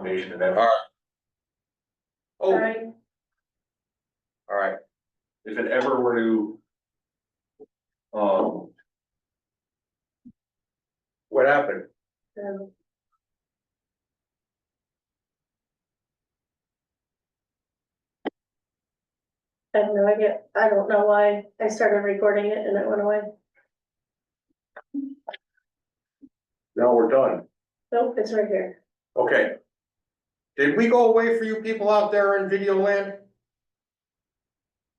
foundation and everything. All right. Oh, Alright, all right. If it ever were to, What happened? um, I have no idea, I don't know why I started recording it and it went away. No, we're done. Nope, it's right here. Okay. Did we go away for you people out there in video land?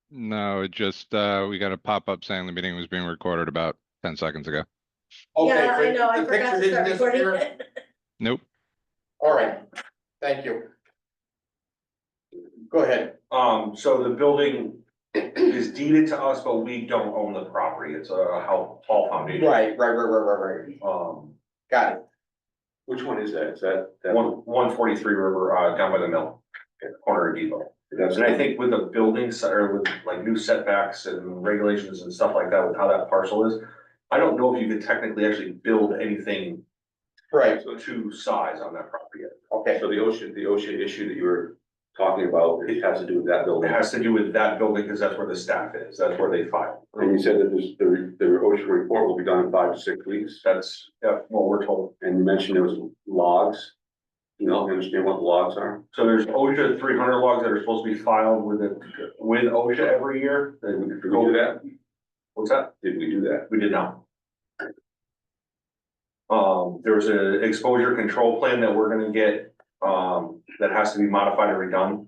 No, it just, we got a pop-up saying the meeting was being recorded about 10 seconds ago. Okay, Yeah, I the- know, I the forgot picture to start didn't recording disappear? it. Nope. All right, thank you. Go ahead. so the building is deeded to us, but we don't own the property. It's a Hall Foundation. Right. Got it. Which one is that? Is that? 143 River, down by the mill, corner of Depot. That's, And I think with the buildings or with like new setbacks and regulations and stuff like that, with how that parcel is, I don't know if you could technically actually build anything Right, to size on that property yet. okay. so the OSHA issue that you were talking about, it has to do with that It building. has to do with that building because that's where the staff is. That's where they file. And you said that the OSHA report will be done in 5 to 6 weeks, That's, yeah, what we're told. and you mentioned there was logs. You know, understand what the logs are? So there's OSHA 300 logs that are supposed to be filed with OSHA every year. They would Did we go- do that? What's that? Did we do that? We did not. There was an exposure control plan that we're gonna get, that has to be modified and redone.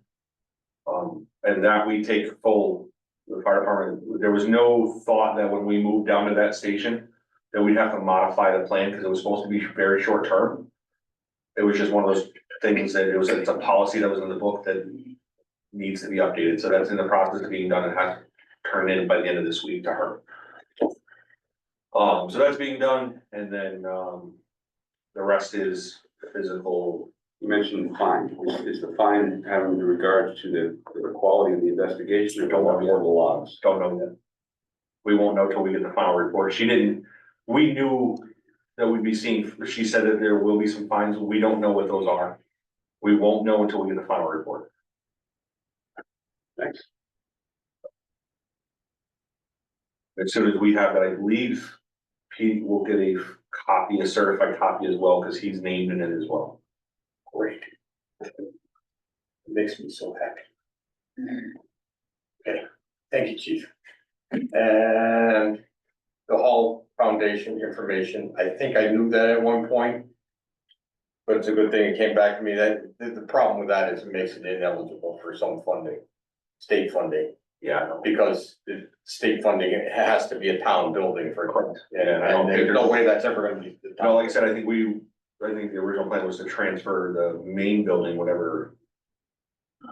And that we take full, the fire department, there was no thought that when we moved down to that station, that we'd have to modify the plan, because it was supposed to be very short term. It was just one of those things that it's a policy that was in the book that needs to be updated, so that's in the process of being done. It has to turn in by the end of this week to her. So that's being done, and then, the rest is physical. You mentioned fine. Is the fine having regard to the quality of the investigation or don't want more of the logs? Don't know yet. We won't know till we get the final report. We knew that we'd be seeing, she said that there will be some fines. We don't know what those are. We won't know until we get the final report. Thanks. As soon as we have that, I believe Pete will get a copy, a certified copy as well, because he's named in it as well. Great. It makes me so happy. Okay, thank you, chief. And the Hall Foundation information, I think I knew that at one point. But it's a good thing it came back to me. That the problem with that is it makes it ineligible for some funding, state funding. Yeah, I know. Because the state funding, it has to be a town building for. Correct. And there's no way that's ever gonna be. the town. No, like I said, I think the original plan was to transfer the main building, whatever.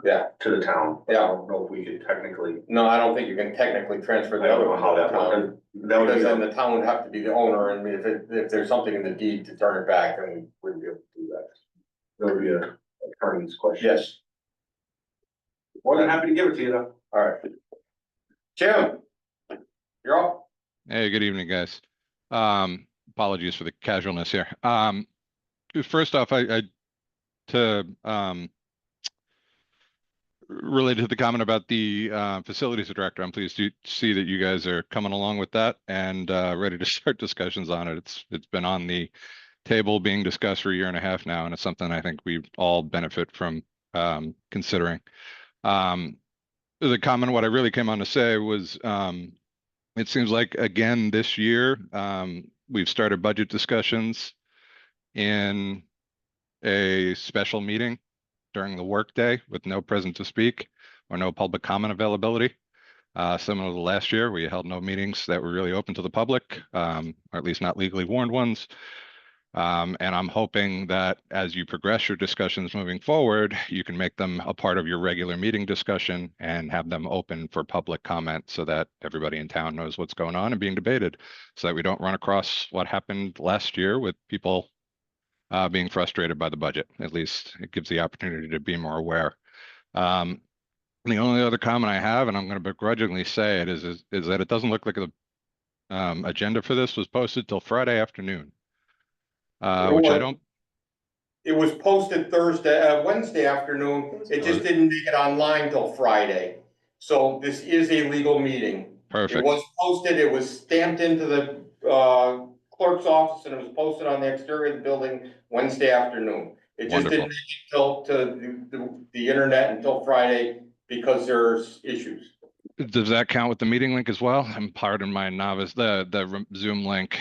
Yeah. To the town. Yeah. I don't know if we could technically. No, I don't think you can technically transfer I the don't other know one how to that the town. works. That would Because be, then the town would have to be the owner, and if there's something in the deed to turn it back, then we wouldn't be able to do that. that would be a attorney's question. Yes, More than happy to give it to you though. all right. Jim, you're up. Hey, good evening, guys. Apologies for the casualness here. First off, related to the comment about the facilities director, I'm pleased to see that you guys are coming along with that and ready to start discussions on it. It's been on the table being discussed for a year and a half now, and it's something I think we all benefit from considering. The comment, what I really came on to say was, it seems like, again, this year, we've started budget discussions in a special meeting during the workday with no present to speak or no public comment availability. Similar to last year, we held no meetings that were really open to the public, or at least not legally warned ones. And I'm hoping that as you progress your discussions moving forward, you can make them a part of your regular meeting discussion and have them open for public comment so that everybody in town knows what's going on and being debated, so that we don't run across what happened last year with people being frustrated by the budget. At least it gives the opportunity to be more aware. The only other comment I have, and I'm going to begrudgingly say it, is that it doesn't look like the agenda for this was posted till Friday afternoon. Which I don't, it was posted Wednesday afternoon, it just didn't make it online till Friday. So this is a legal meeting. It Perfect. was posted, it was stamped into the, clerk's office and it was posted on the exterior of the building Wednesday afternoon. It just Wonderful. didn't make it till, the internet until Friday because there's issues. Does that count with the meeting link as well? And pardon my novice, the Zoom link.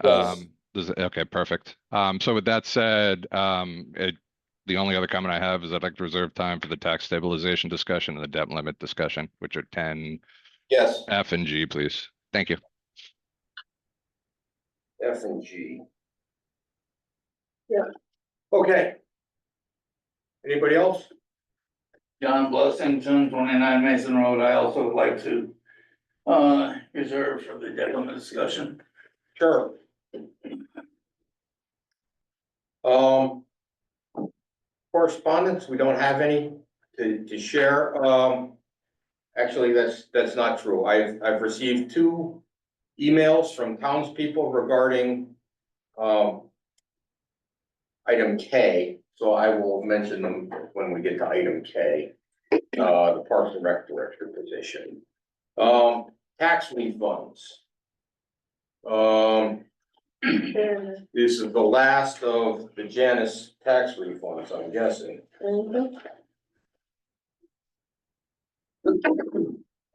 Yes. Okay, perfect. So with that said, the only other comment I have is I'd like to reserve time for the tax stabilization discussion and the debt limit discussion, which are 10 Yes, F and G, please. Thank you. F and G. Yeah. Okay. Anybody else? John Blessington, 29 Mason Road. I also would like to reserve for the debt limit discussion. Sure. Correspondence, we don't have any to share. Actually, that's not true. I've received 2 emails from townspeople regarding item K, so I will mention them when we get to item K, the Parks and Rec Director position. Tax refunds. And, This is the last of the Janus tax refunds, I'm guessing. mhm.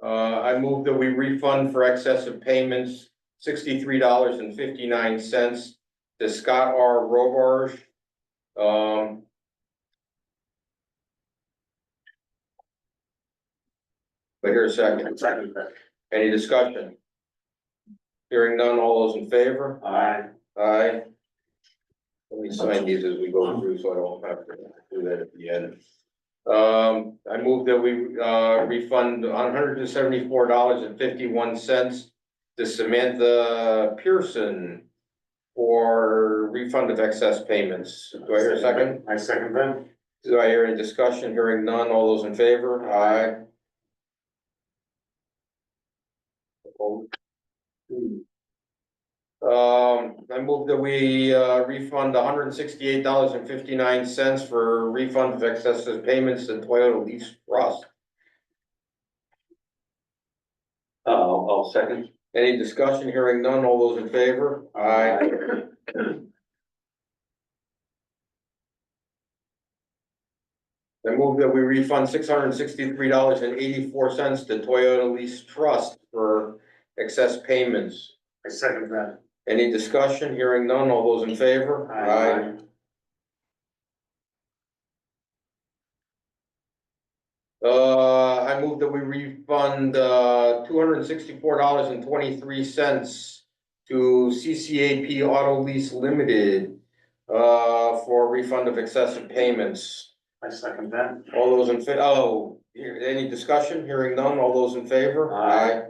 I move that we refund for excessive payments, $63.59 to Scott R. Robarge. But here a second. Any discussion? Hearing none, all those in favor? Aye. Aye. Let me sign these as we go through, so I don't have to do that at the end. I move that we, refund $174.51 to Samantha Pearson for refund of excess payments. Do I hear a second? I second that. Do I hear any discussion? Hearing none, all those in favor? Aye. I move that we, refund $168.59 for refund of excessive payments to Toyota Lease Trust. I'll second. Any discussion? Hearing none, all those in favor? Aye. I move that we refund $663.84 to Toyota Lease Trust for excess payments. I second that. Any discussion? Hearing none, all those in favor? Aye. I move that we refund, $264.23 to CCAP Auto Lease Limited, for refund of excessive payments. I second that. All those in any discussion? Hearing none, all those in favor? Aye.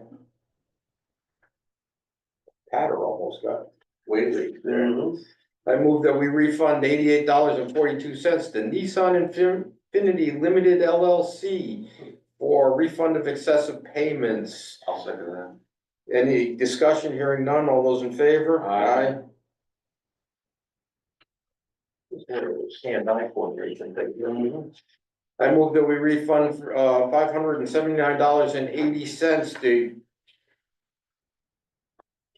Patter almost got waited. Mhm. I move that we refund $88.42 to Nissan Infinity Limited LLC for refund of excessive payments. I'll second that. Any discussion? Hearing none, all those in favor? Aye. Stand by for me. I move that we refund $579.80 to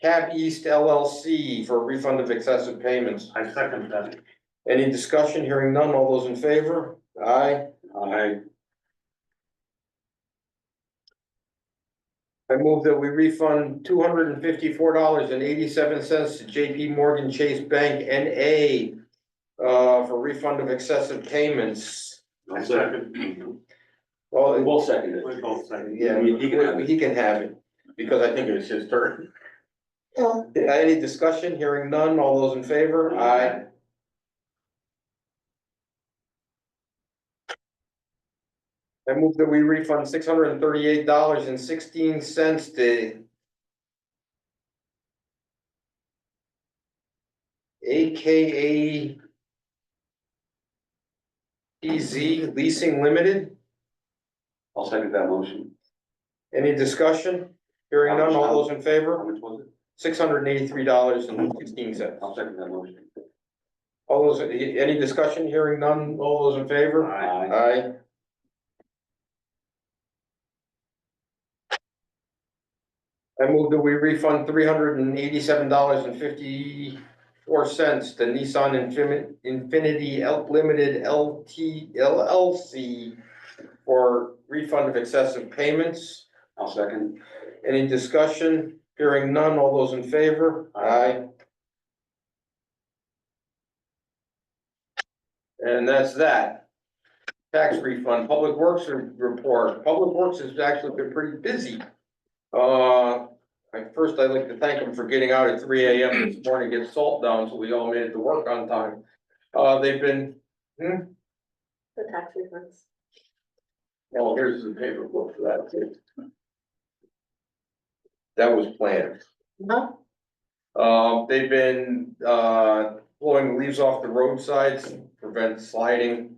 Cab East LLC for refund of excessive payments. I second that. Any discussion? Hearing none, all those in favor? Aye. Aye. I move that we refund $254.87 to JP Morgan Chase Bank N.A. For refund of excessive payments. I second. Well, We'll second it. yeah, He can have it. he can have it, because I think it was his turn. Yeah. Any discussion? Hearing none, all those in favor? Aye. I move that we refund $638.16 to AKA EZ Leasing Limited. I'll second that motion. Any discussion? Hearing none, all those in How favor? much was it? $683.16. I'll second that motion. All those, any discussion, hearing none, all those in favor? Aye. Aye. I move that we refund $387.54 to Nissan Infinity Limited LLC for refund of excessive payments. I'll second. Any discussion? Hearing none, all those in favor? Aye. And that's that. Tax refund, Public Works report. Public Works has actually been pretty busy. I'd like to thank them for getting out at 3 AM this morning, to get salt down, so we all made it to work on time. They've been, The tax refunds. well, here's the paperwork for that too. That was planned. Huh? They've been, blowing leaves off the roadsides, prevent sliding.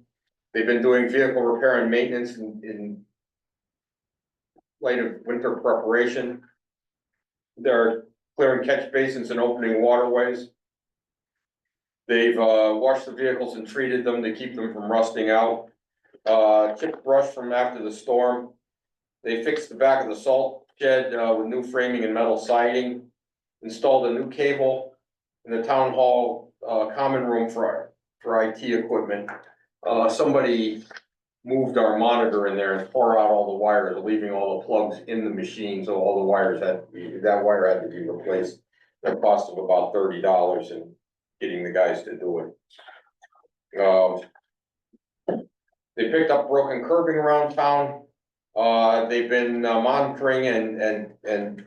They've been doing vehicle repair and maintenance in light of winter preparation. They're clearing catch basins and opening waterways. They've, washed the vehicles and treated them to keep them from rusting out. Chipped brush from after the storm. They fixed the back of the salt shed, with new framing and metal siding. Installed a new cable in the town hall, common room for IT equipment. Somebody moved our monitor in there and tore out all the wires, leaving all the plugs in the machine, so all the wires that wire had to be replaced. That cost them about $30 in getting the guys to do it. They picked up broken curbing around town. They've been monitoring and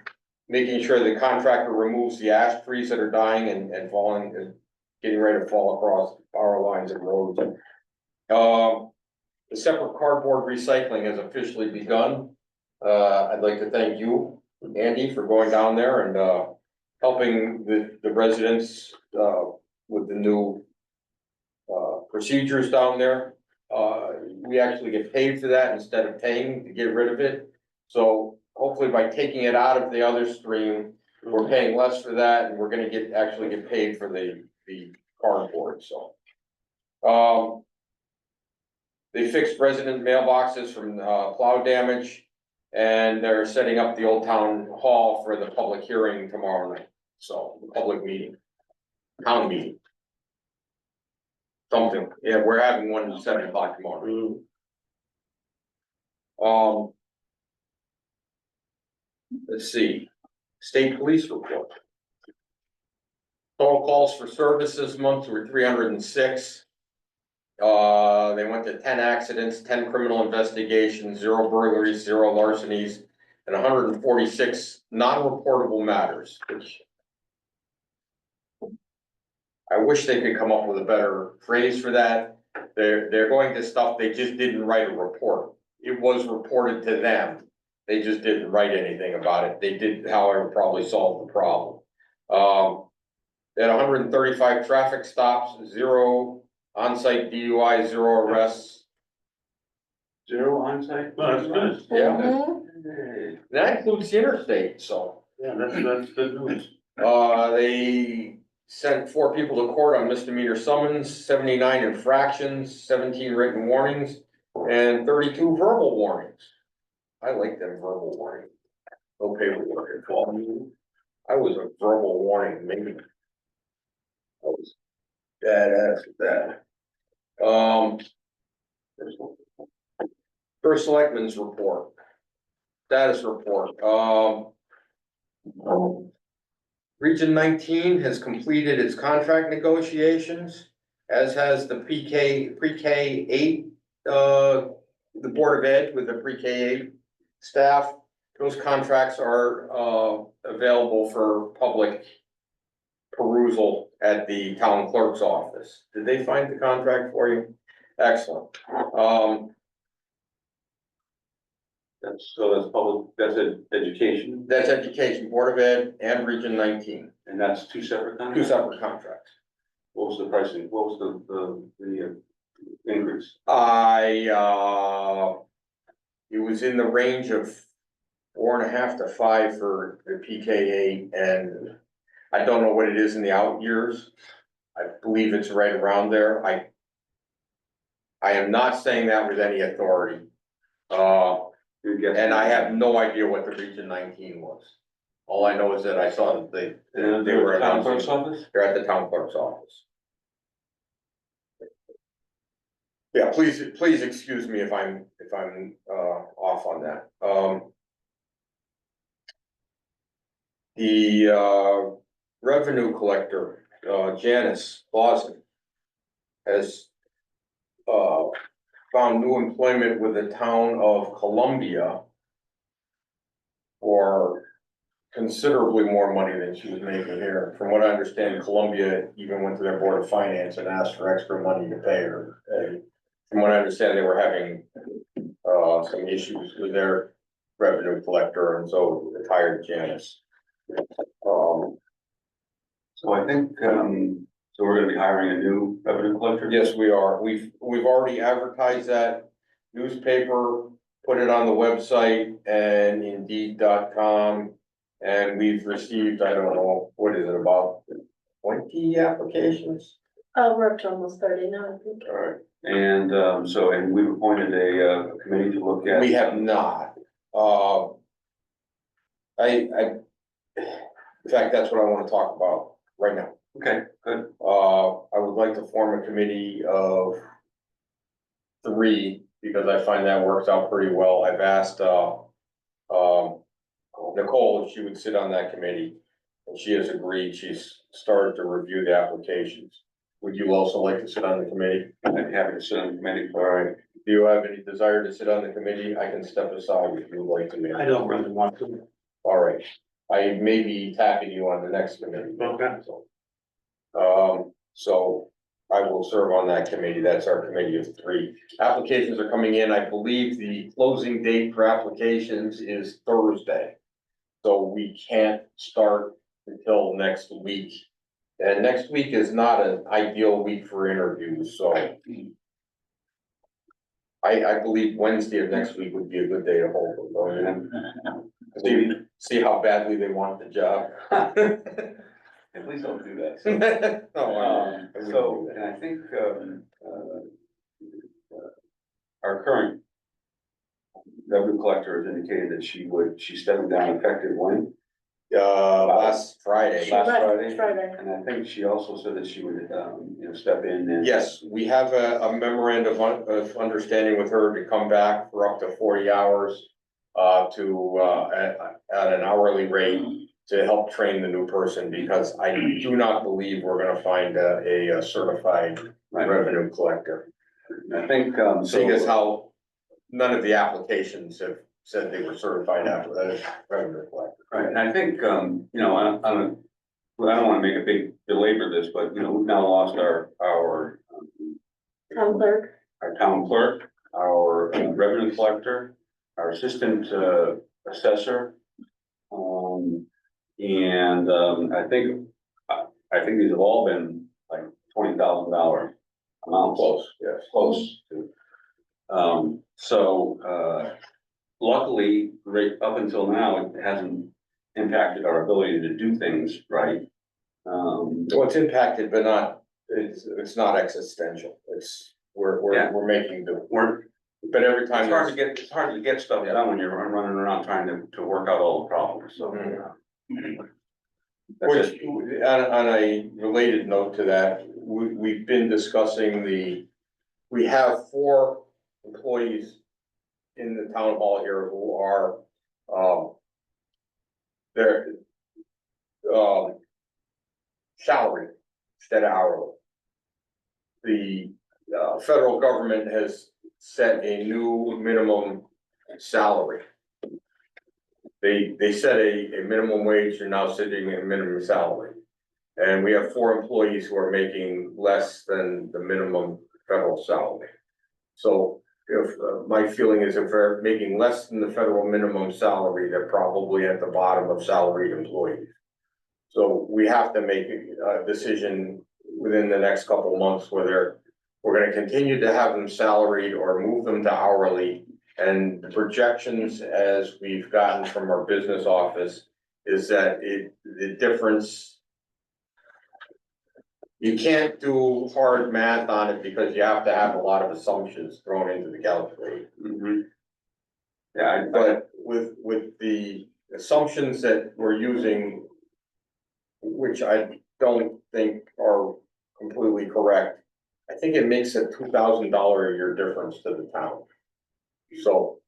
making sure the contractor removes the ash trees that are dying and falling and getting ready to fall across power lines and roads. The separate cardboard recycling has officially begun. I'd like to thank you, Andy, for going down there and helping the residents with the new procedures down there. We actually get paid for that instead of paying to get rid of it. So hopefully by taking it out of the other stream, we're paying less for that and we're gonna actually get paid for the cardboard, so. They fixed resident mailboxes from plow damage. And they're setting up the old town hall for the public hearing tomorrow night, so the public meeting. Town meeting. Something, yeah, we're having one at 7 o'clock tomorrow. Let's see, state police report. Total calls for service this month were 306. They went to 10 accidents, 10 criminal investigations, 0 burglaries, 0 larcenies, and 146 non-reportable matters, which I wish they could come up with a better phrase for that. They're going to stuff, they just didn't write a report. It was reported to them. They just didn't write anything about it. They did, however, probably solve the problem. They had 135 traffic stops, 0 on-site DUI, 0 arrests. 0 onsite? Oh, that's good. Yeah, Hey, that includes the interstate, so. Yeah, that's good news. They sent 4 people to court on misdemeanor summons, 79 infractions, 17 written warnings, and 32 verbal warnings. I like them verbal warnings. No paperwork involved. I was a verbal warning, maybe. I was badass at that. First Selectmen's report. Status report. Region 19 has completed its contract negotiations, as has the pre-K 8, the Board of Ed with the pre-K 8 staff. Those contracts are available for public perusal at the town clerk's office. Did they find the contract for you? Excellent. that's public, that's education, That's education, Board of Ed and Region 19, and that's 2 separate 2 contracts? separate contracts. What was the pricing, what was the increase? It was in the range of 4.5 to 5 for the PK8, and I don't know what it is in the out years. believe it's right around there. I am not saying that with any authority. And I have no idea what the Region 19 was. All I know is that I saw that they were Town clerk's announcing, office? they're at the town clerk's office. Yeah, please excuse me if I'm off on that. The revenue collector, Janice Boston, has found new employment with the town of Columbia for considerably more money than she was making here. From what I understand, Columbia even went to their Board of Finance and asked for extra money to pay her. And from what I understand, they were having some issues with their revenue collector, and so they hired Janice. So I think, so we're gonna be hiring a new revenue collector? Yes, we are. We've already advertised that newspaper, put it on the website and Indeed.com. And we've received, I don't know, what is it, about 20 applications? We're up to almost 30 now, I think. All right. And, and we've appointed a committee to look at. We have not. In fact, that's what I want to talk about right now. Okay, good. I would like to form a committee of 3, because I find that works out pretty well. I've asked, Nicole if she would sit on that committee, and she has agreed. She's started to review the applications. Would you also like to sit on the committee? I'd be happy to sit on the committee. All right. Do you have any desire to sit on the committee? I can step aside if you would like to. I don't really want to. All right. I may be tapping you on the next committee. Okay. So I will serve on that committee. That's our committee of 3. Applications are coming in. I believe the closing date for applications is Thursday. So we can't start until next week. And next week is not an ideal week for interviews, so. I believe Wednesday of next week would be a good day to hold them. See how badly they want the job. Please don't do that. So, So, and I think, our current revenue collector has indicated that she's stepping down effective when? last Friday. Last Right, Friday. And I think she also said that she would, step in and. Yes, we have a memorandum of understanding with her to come back for up to 40 hours. At an hourly rate to help train the new person, because I do not believe we're gonna find a certified revenue collector. I think, Seeing as how none of the applications have said they were certified revenue collector. right, and I think, I don't wanna make a big belabor this, but, we've now lost our Town clerk. town clerk, our revenue collector, our assistant assessor. I think these have all been like $20,000 amounts. Close, yes. Close to. Luckily, right up until now, it hasn't impacted our ability to do things right. Well, it's impacted, but not, it's not existential. We're making the, but every time. It's hard to get stuff done when you're running around trying to work out all the problems, so. That's Which, it. on a related note to that, we've been discussing we have 4 employees in the town hall here who are, they're, salary instead of hourly. The, federal government has set a new minimum salary. They set a minimum wage, and now sitting at minimum salary. And we have 4 employees who are making less than the minimum federal salary. So if, my feeling is if they're making less than the federal minimum salary, they're probably at the bottom of salaried employees. So we have to make a decision within the next couple of months whether we're gonna continue to have them salaried or move them to hourly. And the projections, as we've gotten from our business office, is that the difference You can't do hard math on it because you have to have a lot of assumptions thrown into the calculator. Yeah, But with the assumptions that we're using, which I don't think are completely correct, I think it makes a $2,000 a year difference to the town. So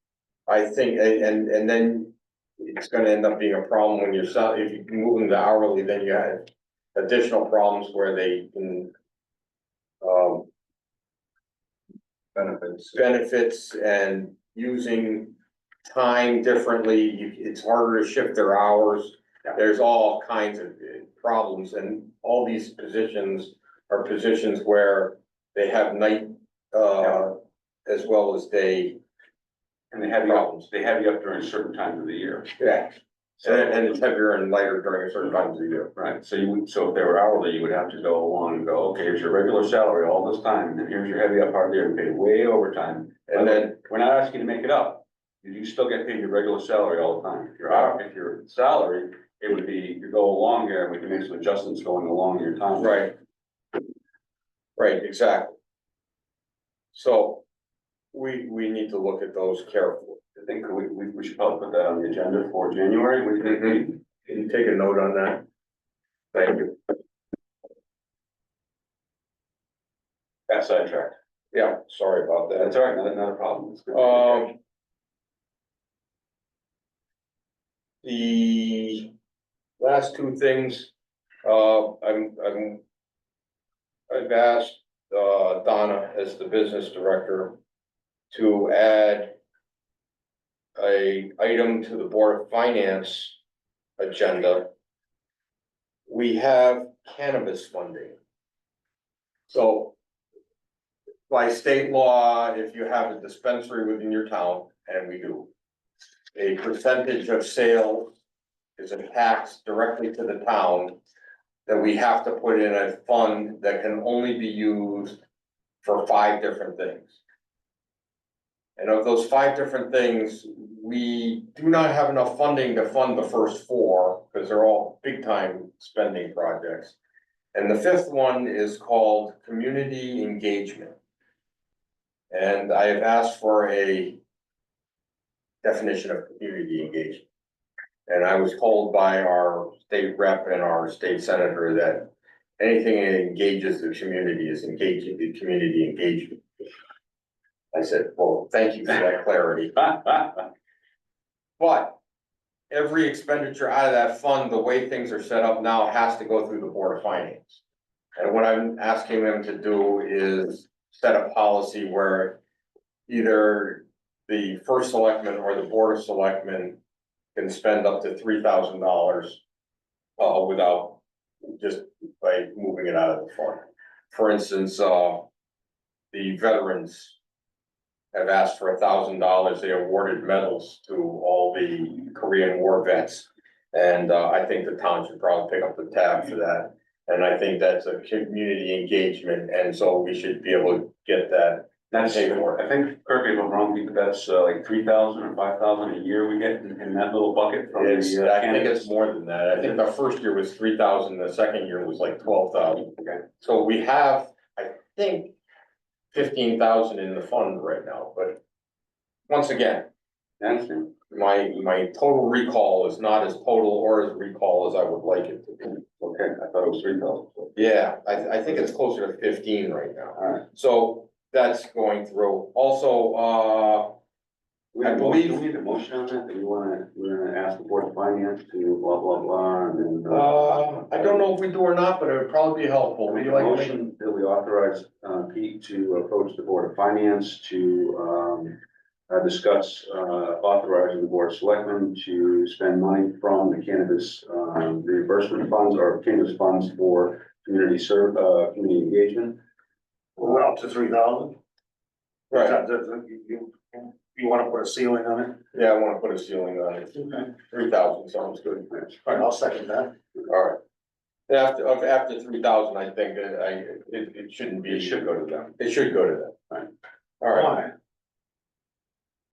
I think, and then it's gonna end up being a problem when you're if you move them to hourly, then you have additional problems where they can benefits and using time differently, it's harder to shift their hours. There's all kinds of problems, and all these positions are positions where they have night, as well as day. and they have you up, during certain times of the year. Yeah. So, And it's heavier and lighter during certain times of the year. right, so so if they were hourly, you would have to go along and go, okay, here's your regular salary all this time, and then here's your heavy up part there, and pay way overtime. And then, We're not asking you to make it up, you still get paid your regular salary all the time. If your salary, it would be, you go along here, and we can make some adjustments going along your time. right. Right, exactly. So we need to look at those carefully. I think we should probably put that on the agenda for January, we can, Can you take a note on that? Thank you. got sidetracked. Yeah, sorry about that. That's all right, not a problem. It's good. The last two things, I've asked, Donna as the business director to add a item to the Board of Finance agenda. We have cannabis funding. So by state law, if you have a dispensary within your town, and we do, a percentage of sales is a tax directly to the town that we have to put in a fund that can only be used for 5 different things. And of those 5 different things, we do not have enough funding to fund the first 4, because they're all big time spending projects. And the 5th one is called community engagement. And I have asked for a definition of community engagement. And I was told by our state rep and our state senator that anything that engages the community is engaging the community engagement. I said, well, thank you for that clarity. But every expenditure out of that fund, the way things are set up now, has to go through the Board of Finance. And what I'm asking them to do is set a policy where either the first selectman or the Board of Selectmen can spend up to $3,000 without, just by moving it out of the fund. For instance, the veterans have asked for $1,000. They awarded medals to all the Korean War vets. And I think the town should probably pick up the tab for that. And I think that's a community engagement, and so we should be able to get that. I think, correct me if I'm wrong, that's like 3,000 or 5,000 a year we get in that little bucket from It's, the. I think it's more than that. I think the first year was 3,000, the second year was like 12,000. Okay. So we have, I think, 15,000 in the fund right now, but once again, I understand. my total recall is not as total or as recall as I would like it to be. Okay, I thought it was 3,000. Yeah, I think it's closer to 15 right now. All right. So that's going through. Also, I believe. Do we need a motion on that? Do we're gonna ask the Board of Finance to blah, blah, blah, and then. I don't know if we do or not, but it would probably be helpful. Make Would a you like to make? motion that we authorize, Pete to approach the Board of Finance to, discuss, authorizing the Board of Selectmen to spend money from the cannabis, reimbursement funds or cannabis funds for community community engagement. Well, up to 3,000? Right, You wanna put a ceiling on it? yeah, I wanna put a ceiling on it. Okay. 3,000 sounds good. All right, I'll second that. All right. After 3,000, I think that it shouldn't be. It should go to them. It should go to them. Right. All right.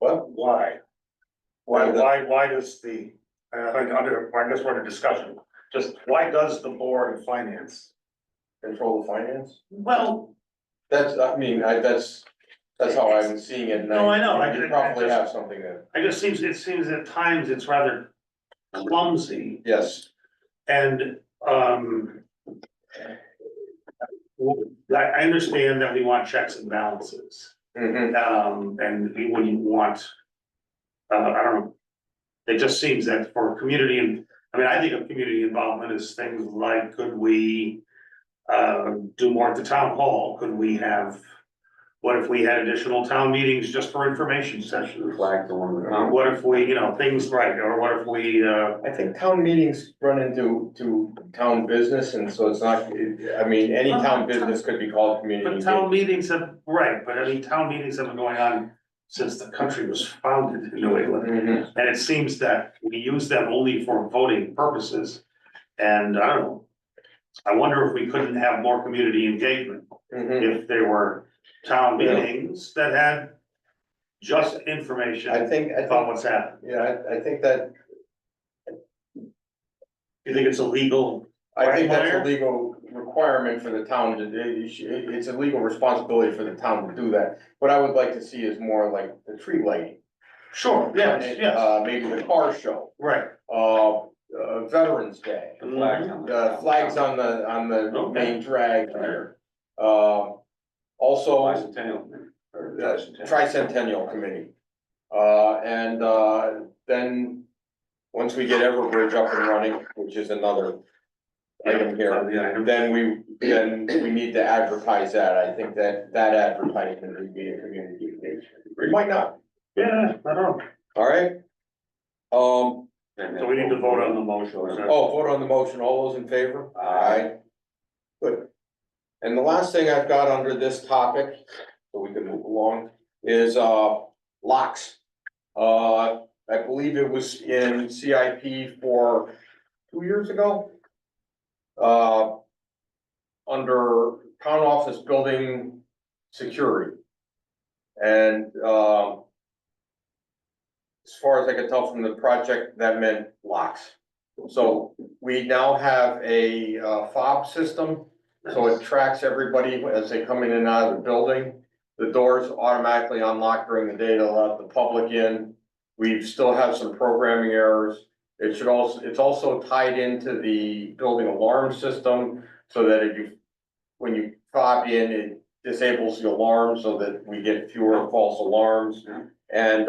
Why? What? Why? Why does the, I guess we're in a discussion, just why does the Board of Finance control the finance? Well, That's, I mean, that's how I'm seeing it. And No, I know. You probably have something there. it seems at times it's rather clumsy Yes. and, I understand that we want checks and balances. And we wouldn't want, I don't know. It just seems that for community and, I mean, I think of community involvement as things like, could we do more at the town hall? Could we have, what if we had additional town meetings just for information sessions? Flag the one. Or what if we, things right, or what if we, I think town meetings run into town business, and so it's not, I mean, any town business could be called community. but town meetings have, right, but I mean, town meetings have been going on since the country was founded in New England. Mhm. And it seems that we use them only for voting purposes. And I don't know. I wonder if we couldn't have more community engagement Mhm. if there were town meetings that had just information I think, about what's happening. yeah, I think that, You think it's illegal? I think that's a legal requirement for the town to, it's a legal responsibility for the town to do that. What I would like to see is more like the tree lighting. Sure, yes, yes, Maybe the car show, right. Veterans Day. The flags on the. Flags on the Okay. main drag there. Also, Bicentennial, or tricentennial. tricentennial committee. Then, once we get Everbridge up and running, which is another item here, then we need to advertise that. I think that advertisement would be a community engagement. We might not, Yeah, I don't know. all right? So we need to vote on the motion. Vote on the motion. All those in favor? Aye. Good. And the last thing I've got under this topic, so we can move along, is locks. I believe it was in CIP for 2 years ago. Under town office building security. And as far as I can tell from the project, that meant locks. So we now have a fob system, so it tracks everybody as they come in and out of the building. The doors automatically unlock during the day to let the public in. We still have some programming errors. It's also tied into the building alarm system, so that when you fob in, it disables the alarm so that we get fewer false alarms. And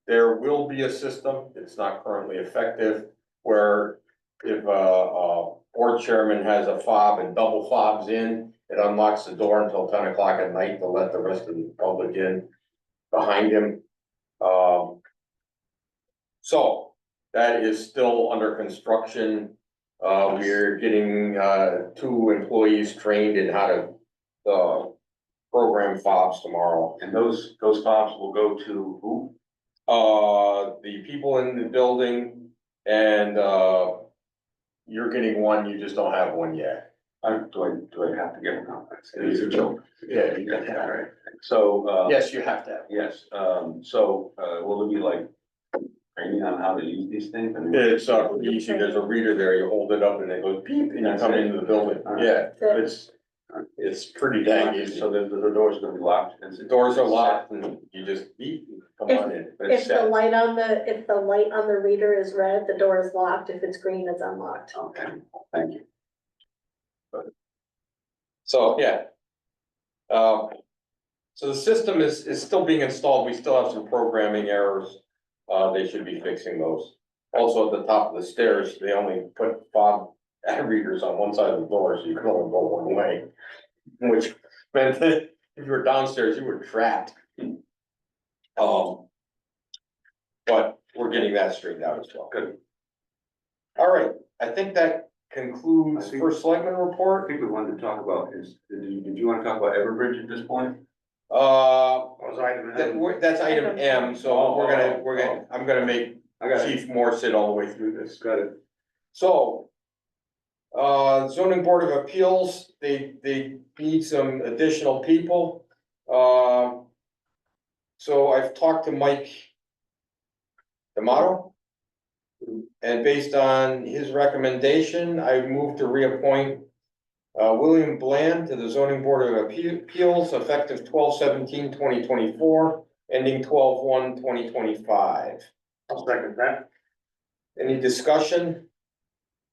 there will be a system, it's not currently effective, where if a board chairman has a fob and double fobs in, it unlocks the door until 10 o'clock at night to let the rest of the public in behind him. So that is still under construction. We're getting 2 employees trained in how to program fobs tomorrow. And those fobs will go to who? The people in the building, and you're getting one, you just don't have one yet. Do I have to get one? These are joke. Yeah, you got that. All right. So, Yes, you have to have. yes, so, will it be like training on how to use these things? I mean, It's easy, there's a reader there, you hold it up and it goes beep, and you come into the building, yeah, it's pretty dang easy. So the doors are gonna be locked? The doors are locked and you just beep, and come on in. If the light on the reader is red, the door is locked. If it's green, it's unlocked. Okay, thank you. So, yeah. So the system is still being installed, we still have some programming errors, they should be fixing those. Also, at the top of the stairs, they only put fob ad readers on one side of the door, so you can only go one way. Which meant that if you were downstairs, you were trapped. But we're getting that straightened out as well. Good. All right, I think that concludes first selectman I report. think we wanted to talk about did you wanna talk about Everbridge at this point? That's item M, so I'm gonna make I got it, Chief Moore sit all the way through this. got it. So, zoning board of appeals, they need some additional people. So I've talked to Mike D'Amato. And based on his recommendation, I moved to reappoint William Bland to the zoning board of appeals effective 12/17/2024, ending 12/1/2025. I'll second that. Any discussion?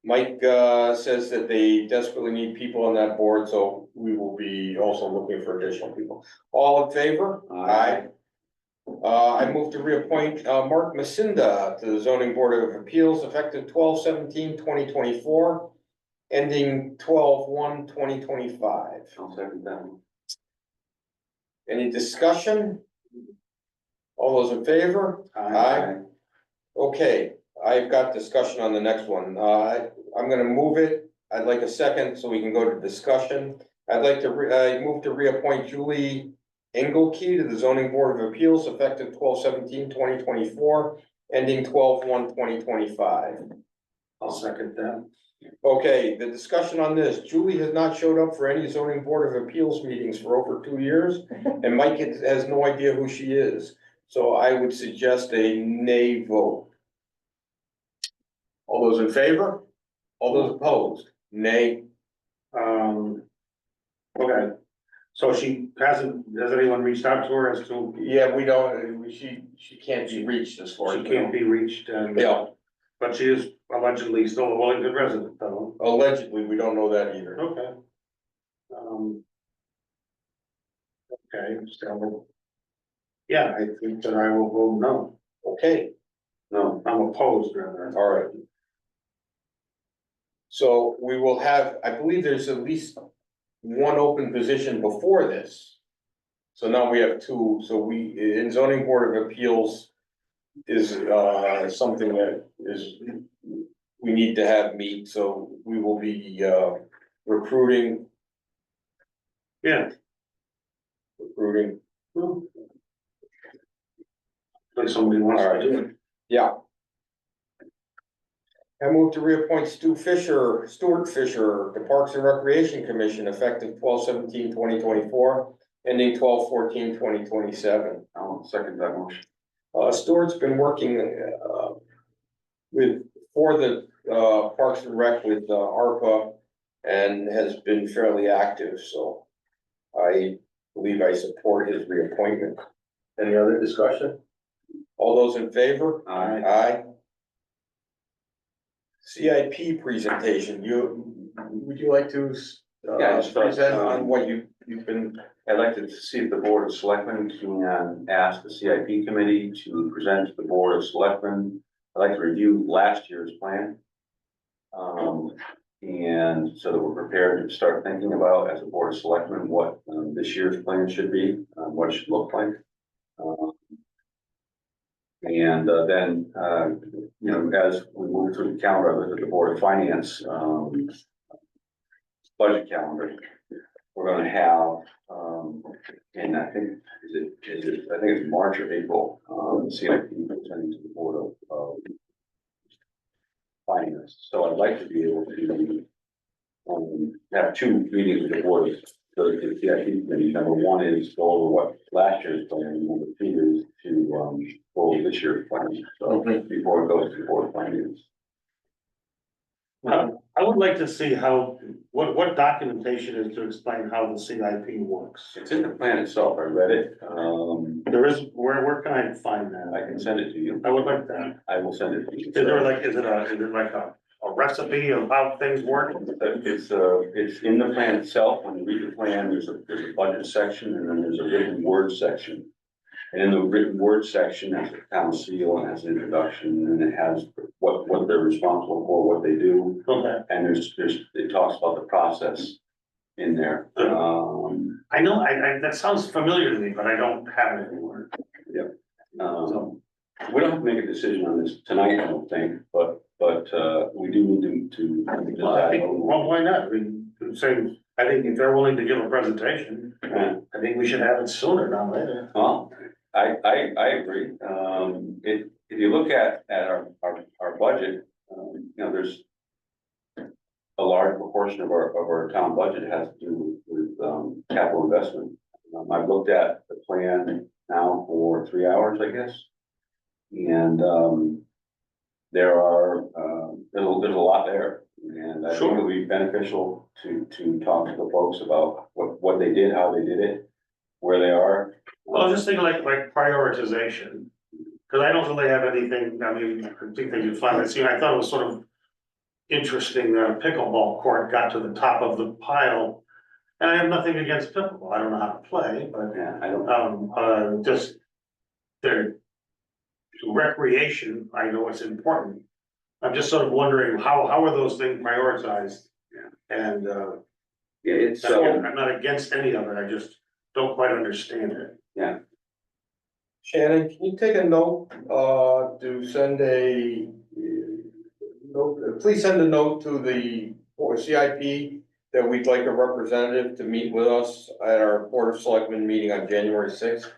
Mike, says that they desperately need people on that board, so we will be also looking for additional people. All in favor? Aye. I move to reappoint, Mark Masinda to the zoning board of appeals effective 12/17/2024, ending 12/1/2025. I'll second that one. Any discussion? All those in favor? Aye. Okay, I've got discussion on the next one. I'm gonna move it. I'd like a second so we can go to discussion. I'd like to move to reappoint Julie Engelkey to the zoning board of appeals effective 12/17/2024, ending 12/1/2025. I'll second that. Okay, the discussion on this, Julie has not showed up for any zoning board of appeals meetings for over 2 years, and Mike has no idea who she is. So I would suggest a nay vote. All those in favor? All those opposed? Nay. Okay, so she hasn't, has anyone reached out to her as to, Yeah, we don't, she can't be reached as far as. she can't be reached and. Yeah, But she is allegedly still a Wellington resident, though. allegedly, we don't know that either. Okay. Okay, so. Yeah, I think that I will vote no. Okay, No, I'm opposed rather. all right. So we will have, I believe there's at least one open position before this. So now we have two, so we, in zoning board of appeals is, something that is, we need to have meet, so we will be, recruiting. Yeah. Recruiting, Like somebody wants to do it. yeah. I move to reappoint Stuart Fisher to Parks and Recreation Commission effective 12/17/2024, ending 12/14/2027. I'll second that motion. Stuart's been working, for the, Parks and Rec with, ARPA and has been fairly active, so I believe I support his reappointment. Any other discussion? All those in favor? Aye. Aye. CIP presentation, would you like to, Yeah, just, present on what you've been, I'd like to see if the Board of Selectmen can ask the CIP committee to present to the Board of Selectmen. I'd like to review last year's plan. And so that we're prepared to start thinking about, as a Board of Selectmen, what this year's plan should be, what it should look like. And then, you know, as we move through the calendar, I look at the Board of Finance budget calendar. We're gonna have, and I think, I think it's March or April, CIP presenting to the Board of Finance. So I'd like to be able to have two meetings with the Board of the CIP committee. Number one is go over what last year's plan, and number two is to go over this year's plan. So before it goes to the Board of Finance. I would like to see how, what documentation is to explain how the CIP works. It's in the plan itself. I read it. There is, where can I find that? I can send it to you. I would like that. I will send it to you. Is there like, is it like a recipe of how things work? It's in the plan itself. When you read the plan, there's a budget section and then there's a written word section. And in the written word section, has a town seal and has an introduction, and it has what they're responsible for, what they do. Okay. And it talks about the process in there. I know, that sounds familiar to me, but I don't have it anywhere. We don't have to make a decision on this tonight, I don't think, but we do need to. Well, I think, well, why not? I mean, saying, I think if they're willing to give a presentation, I think we should have it sooner, not later. Well, I agree. If you look at our budget, you know, there's a large proportion of our town budget has to do with capital investment. I've looked at the plan now for 3 hours, I guess. And there's a lot there. And I think Sure. it would be beneficial to talk to the folks about what they did, how they did it, where they are. Well, I was just thinking like prioritization, cause I don't really have anything, I mean, I think they do fine, I thought it was sort of interesting that a pickleball court got to the top of the pile. And I have nothing against pickleball, I don't know how to play, but, Yeah, I don't, just their recreation, I know it's important. I'm just sort of wondering, how are those things prioritized? Yeah. And, yeah, it's, I'm not against any of it, I just don't quite understand it. yeah, Shannon, can you take a note, to send a, note, please send a note to the or CIP that we'd like a representative to meet with us at our Board of Selectmen meeting on January 6th.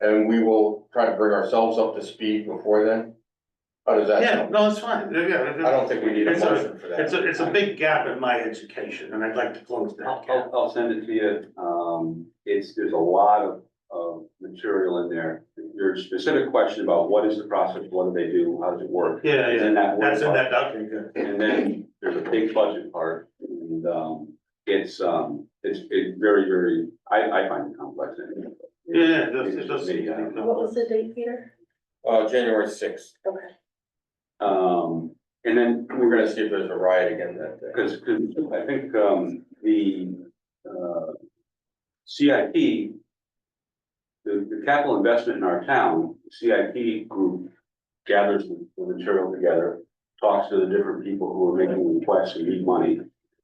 And we will try to bring ourselves up to speed before then. How does that Yeah, sound? no, it's fine, yeah. I don't think we need a It's a- motion for that. It's a big gap in my education, and I'd like to close that gap. I'll send it to you. There's a lot of material in there. Your specific question about what is the process, what do they do, how does it work? Yeah, is yeah, in that that's in word that, okay, good. part. And then there's a big budget part, and it's very, very, I find it complex. Yeah, it does. What was the date, Peter? January 6th. Okay. And then We're gonna see if there's a riot again that day. because I think, the, CIP, the capital investment in our town, CIP group gathers the material together, talks to the different people who are making requests and need money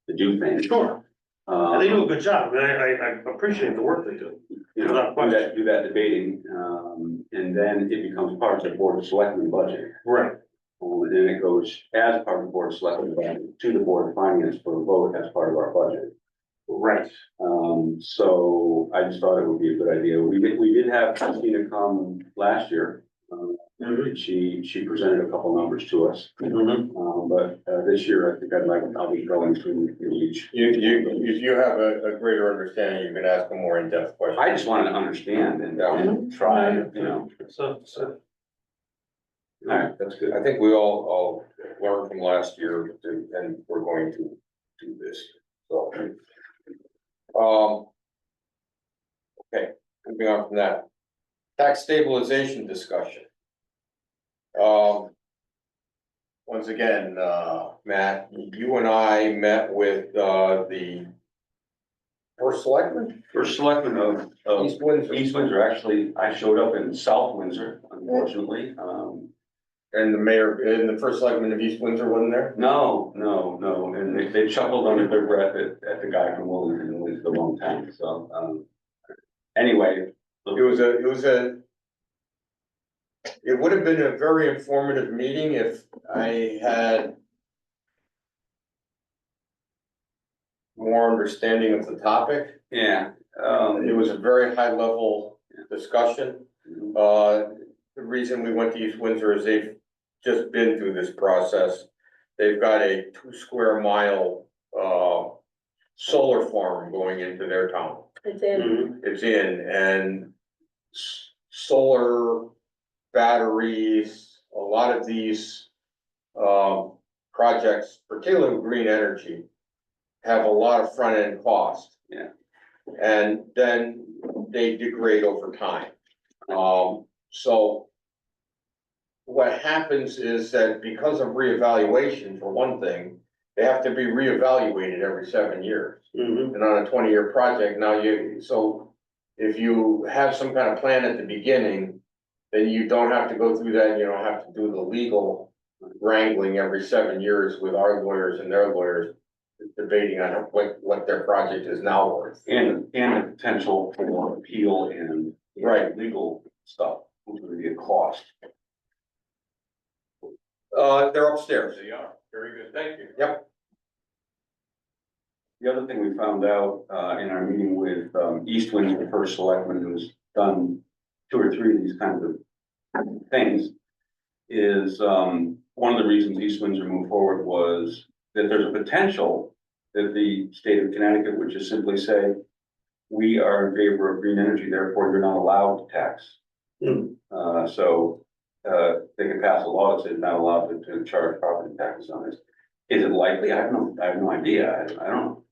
to do things. Sure, and they do a good job, I appreciate the work they do. You know, do that debating, and then it becomes part of the Board of Selectmen budget. Right. And then it goes as part of the Board of Selectmen budget to the Board of Finance for a vote as part of our budget. Right. So I just thought it would be a good idea. We did have Christina come last year. She presented a couple numbers to us. But this year, I think I'll be going through each. If you have a greater understanding, you can ask a more in-depth question. I just wanted to understand and try, you know. So, All right, that's good. I think we all learned from last year and we're going to do this, so. Okay, moving on from that. Tax stabilization discussion. Once again, Matt, you and I met with, the first selectman, First selectman of East Windsor. East Windsor, actually, I showed up in South Windsor, unfortunately. And the mayor, and the first selectman of East Windsor wasn't there? No, and they chuckled under their breath at the guy from Wellington, who was the wrong town, so, anyway. It would have been a very informative meeting if I had more understanding of the topic. Yeah, It was a very high level discussion. The reason we went to East Windsor is they've just been through this process. They've got a 2 square mile solar farm going into their town. It's in, It's in, and solar batteries, a lot of these projects, particularly with green energy, have a lot of front end cost. Yeah. And then they degrade over time. So what happens is that because of reevaluation, for one thing, they have to be reevaluated every 7 years. And on a 20-year project, now so if you have some kind of plan at the beginning, then you don't have to go through that, you don't have to do the legal wrangling every 7 years with our lawyers and their lawyers debating on what their project is now worth. and the potential for appeal and. Right. Legal stuff, which would be a cost. They're upstairs. They are, very good, thank you. Yep. The other thing we found out, in our meeting with, East Windsor First Selectman, who's done 2 or 3 of these kinds of things, is, one of the reasons East Windsor moved forward was that there's a potential that the state of Connecticut would just simply say, we are in favor of green energy, therefore you're not allowed to tax. So they could pass a law that says not allowed to charge property taxes on this. Is it likely? I have no idea. I don't know.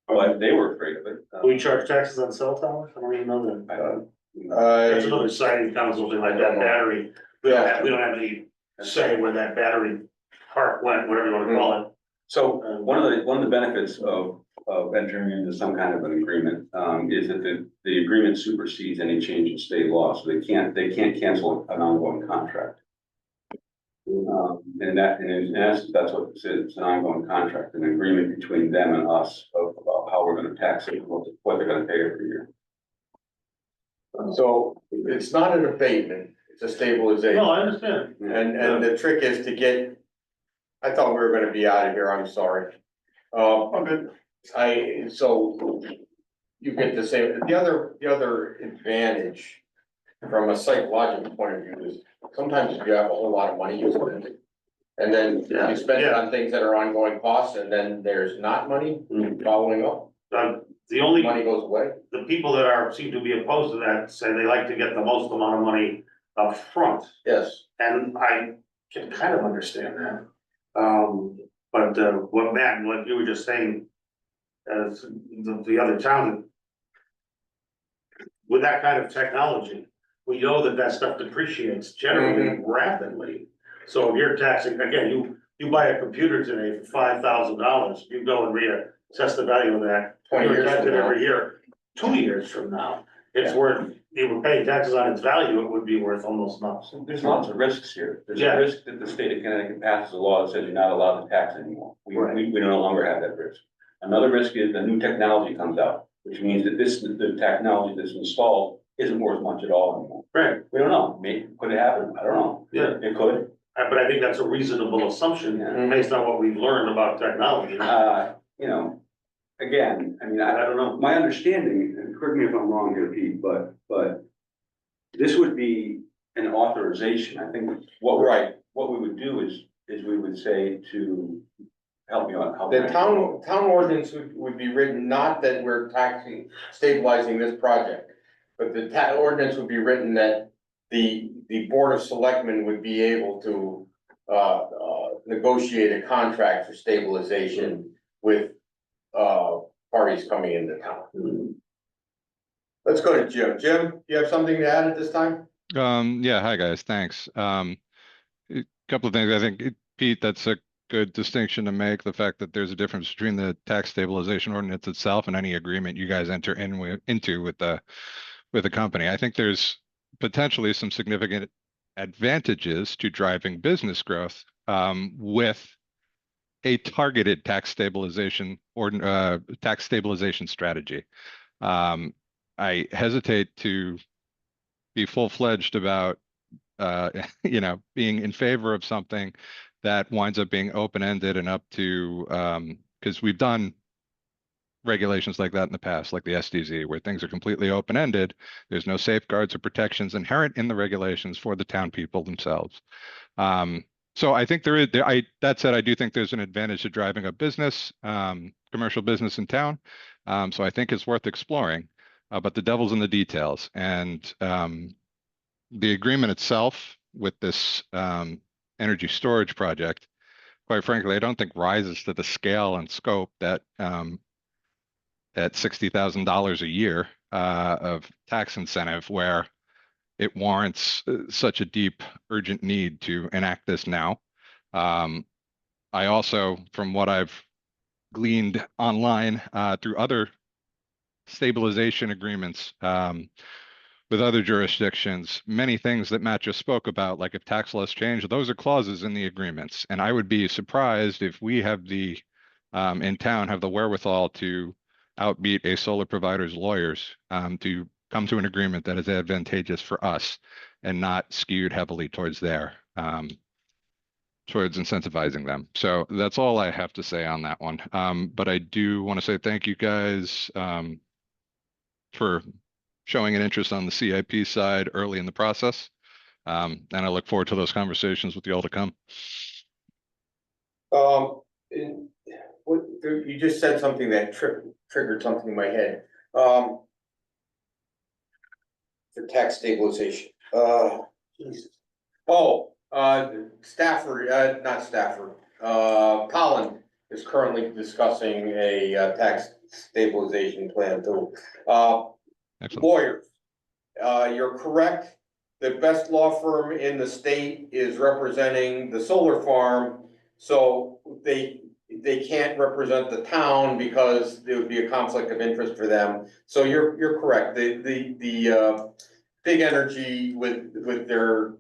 But they were afraid of it. We charge taxes on cell towers? I don't even know that. That's I, another siding council thing like that battery. We don't have any say where that battery park went, whatever you wanna call it. So one of the benefits of entering into some kind of an agreement, is that the agreement supersedes any change in state law, so they can't cancel an ongoing contract. And in essence, that's what this is. It's an ongoing contract, an agreement between them and us about how we're gonna tax it, what they're gonna pay every year. so it's not an abatement, it's a stabilization. No, I understand. And the trick is to get, I thought we were gonna be out of here, I'm sorry. Okay. So you get the same, the other advantage from a psychological point of view is sometimes if you have a whole lot of money, you spend it. And then you spend it on things that are ongoing costs, and then there's not money following up, The only, money goes away. the people that seem to be opposed to that say they like to get the most amount of money up front. Yes. And I can kind of understand that. But what Matt, what you were just saying, as the other town, with that kind of technology, we know that that stuff depreciates generally rapidly. So if you're taxing, again, you buy a computer today for $5,000, you go and reassess the value of that. 20 you're years from taxing now. every year, 2 years from now, it's worth, you were paying taxes on its value, it would be worth almost nothing. There's lots of risks here. There's Yeah. a risk that the state of Connecticut passes a law that says you're not allowed to tax anymore. We no longer have that risk. Another risk is the new technology comes out, which means that the technology that's installed isn't worth much at all anymore. Right. We don't know. Maybe, could it happen? I don't know. Yeah. It could. But I think that's a reasonable assumption based on what we've learned about technology. You know, again, I mean, I don't know. My understanding, and correct me if I'm wrong here, Pete, but this would be an authorization. I think what we would do is we would say to help me out. The town ordinance would be written, not that we're stabilizing this project, but the ordinance would be written that the Board of Selectmen would be able to negotiate a contract for stabilization with parties coming into town. Let's go to Jim. Jim, you have something to add at this time? Yeah, hi guys, thanks. A couple of things. I think, Pete, that's a good distinction to make. The fact that there's a difference between the tax stabilization ordinance itself and any agreement you guys enter into with the company. I think there's potentially some significant advantages to driving business growth with a targeted tax stabilization or tax stabilization strategy. I hesitate to be full-fledged about being in favor of something that winds up being open-ended and up to because we've done regulations like that in the past, like the SDZ, where things are completely open-ended. There's no safeguards or protections inherent in the regulations for the town people themselves. So I think that said, I do think there's an advantage to driving a business, commercial business in town. So I think it's worth exploring, but the devil's in the details. And the agreement itself with this energy storage project, quite frankly, I don't think rises to the scale and scope that at $60,000 a year of tax incentive where it warrants such a deep, urgent need to enact this now. I also, from what I've gleaned online through other stabilization agreements with other jurisdictions, many things that Matt just spoke about, like if tax laws change, those are clauses in the agreements. And I would be surprised if we have in town have the wherewithal to outbeat a solar provider's lawyers to come to an agreement that is advantageous for us and not skewed heavily towards towards incentivizing them. So that's all I have to say on that one. But I do want to say thank you guys for showing an interest on the CIP side early in the process. And I look forward to those conversations with you all to come. You just said something that triggered something in my head. For tax stabilization. Jesus. Oh, Stafford, not Stafford. Colin is currently discussing a tax stabilization plan too. Excellent. Lawyers, you're correct. The best law firm in the state is representing the solar farm. So they can't represent the town because there would be a conflict of interest for them. So you're correct. The big energy with their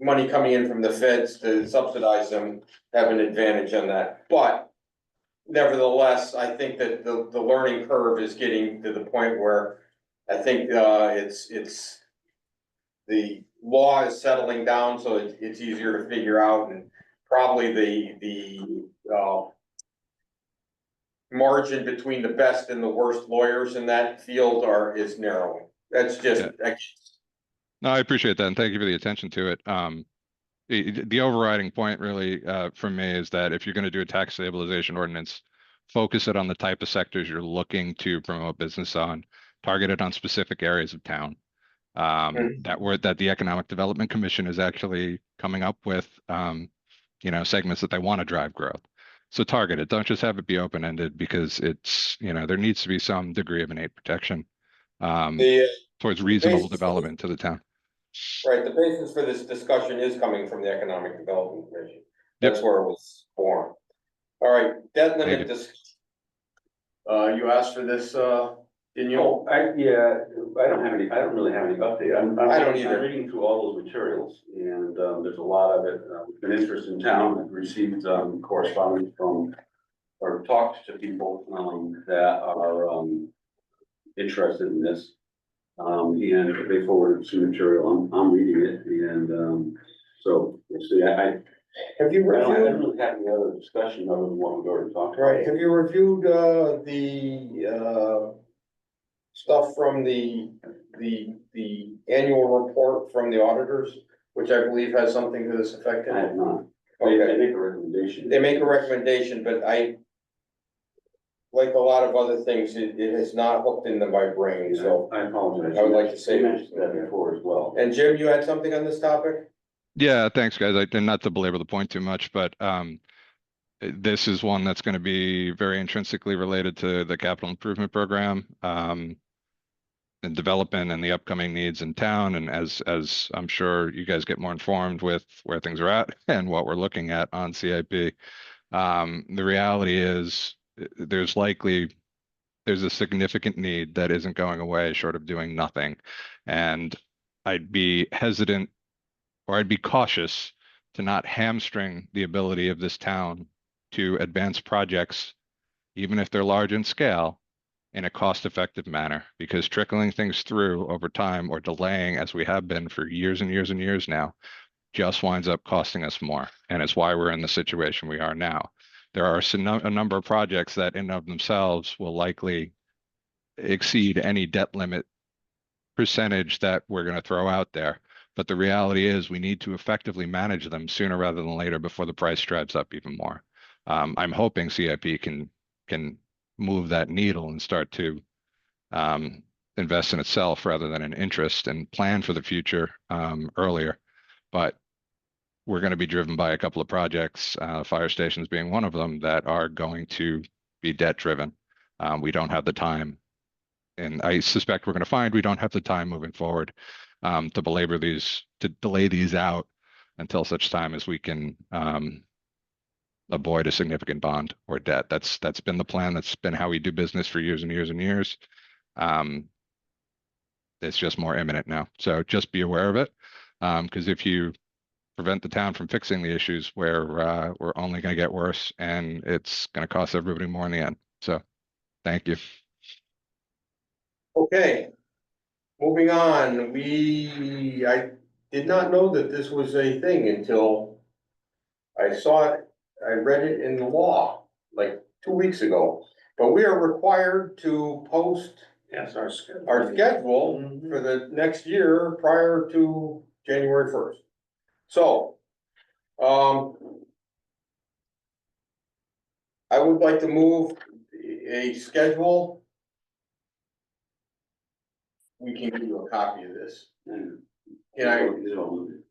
money coming in from the feds to subsidize them have an advantage on that. But nevertheless, I think that the learning curve is getting to the point where I think it's the law is settling down, so it's easier to figure out, and probably the margin between the best and the worst lawyers in that field is narrowing. That's just. Yeah. No, I appreciate that, and thank you for the attention to it. The overriding point really for me is that if you're going to do a tax stabilization ordinance, focus it on the type of sectors you're looking to promote business on, target it on specific areas of town. That the Economic Development Commission is actually coming up with, segments that they want to drive growth. So target it. Don't just have it be open-ended, because it's, there needs to be some degree of innate protection towards reasonable development to the town. Right, the basis for this discussion is coming from the Economic Development Commission. Yep. That's where it was born. All right, debt limit, you asked for this, didn't you? Oh, I don't really have any update. I don't either. I'm reading through all those materials, and, there's a lot of it, with an interest in town. I've received, correspondence from, or talked to people, that are, interested in this. And they forwarded some material. I'm reading it, and, so, we'll see. Have you I haven't reviewed, really had any other discussion other than what we've already talked about. right, have you reviewed, the stuff from the annual report from the auditors, which I believe has something to this effect in I it? have not. Okay. They make a recommendation. They make a recommendation, but like a lot of other things, it has not hooked into my brain, so. I apologize. I would like to say- You mentioned that before as well. And Jim, you had something on this topic? Yeah, thanks, guys. And not to belabor the point too much, but this is one that's going to be very intrinsically related to the capital improvement program, and development and the upcoming needs in town. And as I'm sure you guys get more informed with where things are at and what we're looking at on CIP, the reality is there's a significant need that isn't going away short of doing nothing. And I'd be hesitant, or I'd be cautious to not hamstring the ability of this town to advance projects, even if they're large in scale, in a cost-effective manner, because trickling things through over time, or delaying as we have been for years and years and years now, just winds up costing us more. And it's why we're in the situation we are now. There are a number of projects that in and of themselves will likely exceed any debt limit percentage that we're going to throw out there. But the reality is we need to effectively manage them sooner rather than later before the price drives up even more. I'm hoping CIP can move that needle and start to invest in itself rather than in interest, and plan for the future earlier. But we're going to be driven by a couple of projects, fire stations being one of them, that are going to be debt driven. We don't have the time, and I suspect we're going to find we don't have the time moving forward to delay these out until such time as we can avoid a significant bond or debt. That's been the plan. That's been how we do business for years and years and years. It's just more imminent now. So just be aware of it. Because if you prevent the town from fixing the issues, we're only going to get worse, and it's going to cost everybody more in the end. So thank you. Okay. Moving on, I did not know that this was a thing until I saw it, I read it in the law like 2 weeks ago. But we are required to post Yes, our schedule. our schedule for the next year prior to January 1st. So, I would like to move a schedule. We can give you a copy of this. And Can I?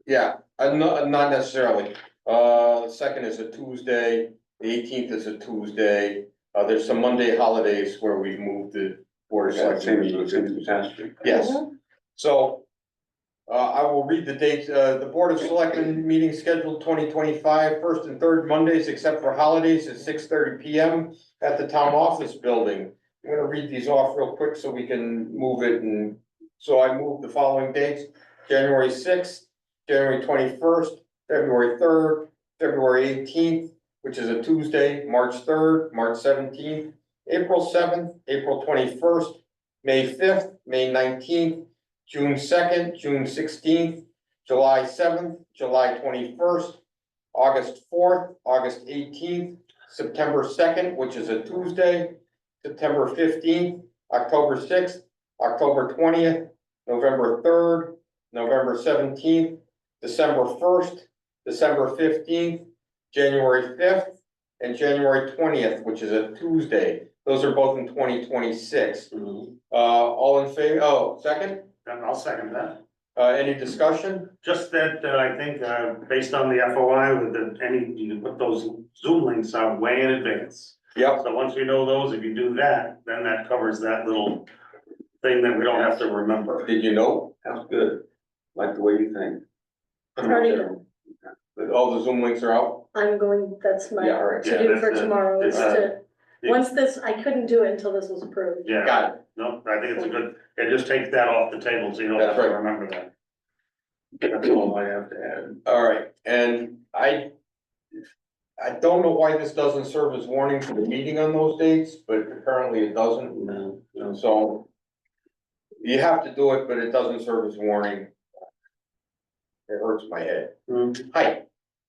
Yeah, not necessarily. The second is a Tuesday, the 18th is a Tuesday. There's some Monday holidays where we've moved the board of Same selectmen as meetings. the past year. Yes, Mhm. so. I will read the dates. The Board of Selectmen meeting scheduled 2025, first and third Mondays except for holidays at 6:30 PM at the town office building. I'm gonna read these off real quick so we can move it, and so I move the following dates: January 6th, January 21st, February 3rd, February 18th, which is a Tuesday, March 3rd, March 17th, April 7th, April 21st, May 5th, May 19th, June 2nd, June 16th, July 7th, July 21st, August 4th, August 18th, September 2nd, which is a Tuesday, September 15th, October 6th, October 20th, November 3rd, November 17th, December 1st, December 15th, January 5th, and January 20th, which is a Tuesday. Those are both in 2026. All in favor? Oh, second? And I'll second that. Any discussion? Just that, I think, based on the FOI with you can put those Zoom links out way in advance. Yep. So once we know those, if you do that, then that covers that little thing that we don't have to remember. Did you know? Sounds good. Like the way you think. Already done. That all the Zoom links are out? That's my Yeah, to yeah, do that's for it. tomorrow, is It's, to, once this, I couldn't do it until this was approved. Yeah, Got it. no, I think it's a good, it just takes that off the table, so you don't have That's to right. remember that. That's all I have to add. All right, and I don't know why this doesn't serve as warning for the meeting on those dates, but apparently it doesn't. No, no. So you have to do it, but it doesn't serve as warning. It hurts my head. Hi,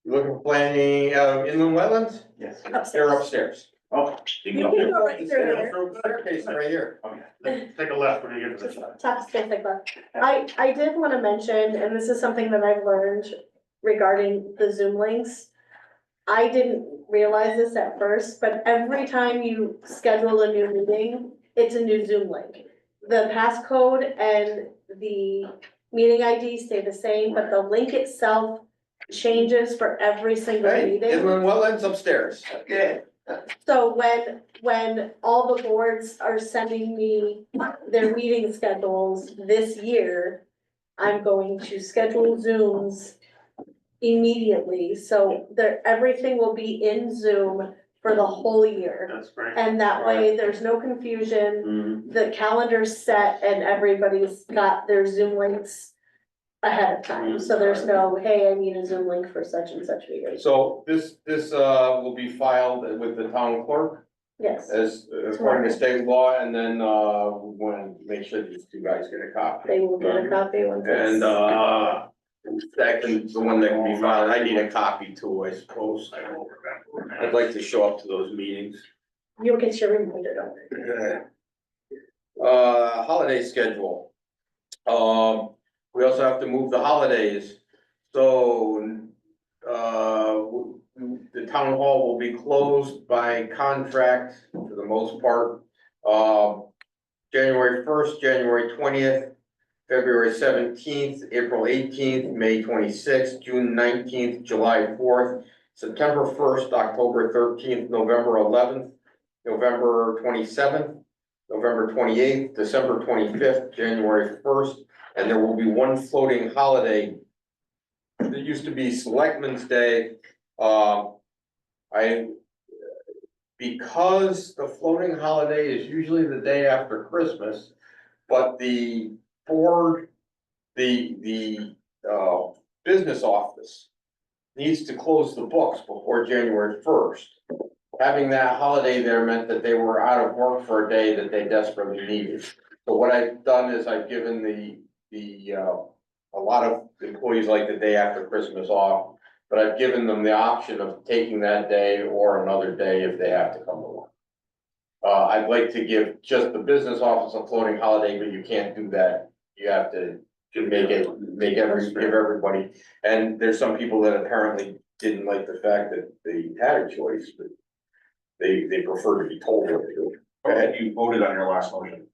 you looking for planning, inland wetlands? Yes. They're upstairs. Oh. You can go right through there. Staircase right here. Take a left when you get to the side. Top stick like that. I did wanna mention, and this is something that I've learned regarding the Zoom links. I didn't realize this at first, but every time you schedule a new meeting, it's a new Zoom link. The passcode and the meeting ID stay the same, but the link itself changes for every single Hey, meeting. inland wetlands upstairs. Yeah. So when all the boards are sending me their meeting schedules this year, I'm going to schedule Zooms immediately, so everything will be in Zoom for the whole year. That's great. And that way, there's no confusion, the calendar's set and everybody's got their Zoom links ahead of time, so there's no, hey, I need a Zoom link for such and such meeting. So this will be filed with the town clerk Yes, as according to state law, and then we want to make sure these two guys get a copy. they will get a copy once And it's. second, the one that can be filed, I need a copy too, I suppose. I'd like to show up to those meetings. You'll get your reminder, don't worry. Holiday schedule. We also have to move the holidays. So, the town hall will be closed by contract for the most part. January 1st, January 20th, February 17th, April 18th, May 26th, June 19th, July 4th, September 1st, October 13th, November 11th, November 27th, November 28th, December 25th, January 1st, and there will be one floating holiday. There used to be Selectmen's Day. Because the floating holiday is usually the day after Christmas, but the board, the business office needs to close the books before January 1st. Having that holiday there meant that they were out of work for a day that they desperately needed. So what I've done is I've given a lot of employees like the day after Christmas off, but I've given them the option of taking that day or another day if they have to come to work. I'd like to give just the business office a floating holiday, but you can't do that. You have to give everybody. And there's some people that apparently didn't like the fact that they had a choice, but they prefer to be told what to do. Go ahead. You voted on your last motion.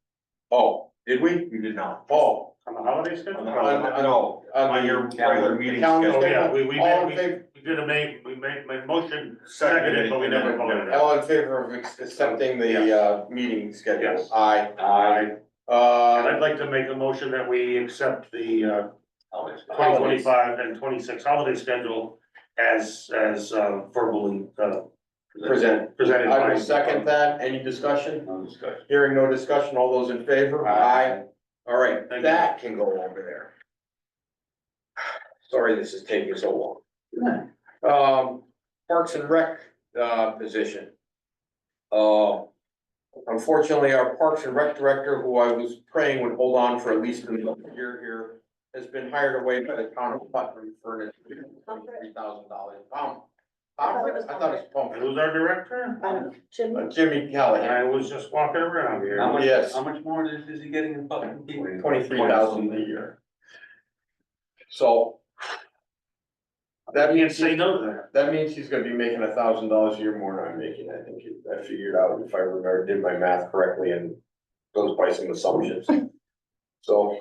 Oh, did we? You did not. Oh. On the holiday schedule? No, on your regular meeting Calendar. schedule. Oh, yeah, we All in made, favor? we did we made my motion, seconded, but we never voted on it. All in favor of accepting the, Yes. meeting schedule? Yes. Aye. And I'd like to make a motion that we accept the, 2025 and 26 holiday schedule as verbally, presented I by. will second that. Any discussion? No discussion. Hearing no discussion, all those in favor? Aye. All right, Thank you. that can go over there. Sorry, this is taking so long. Parks and Rec, position. Unfortunately, our Parks and Rec director, who I was praying would hold on for at least another year here, has been hired away by the town of Putnam for an $23,000 pound. I thought it was pumping. Who's our director? Jimmy, Jimmy Callahan, I was just walking around here. How much, Yes. how much more is he getting in public? 23,000 a year. So. That Can't means, say no to that. that means he's gonna be making $1,000 a year more than I'm making, I think, I figured out if I remember, did my math correctly and goes by some assumptions. So,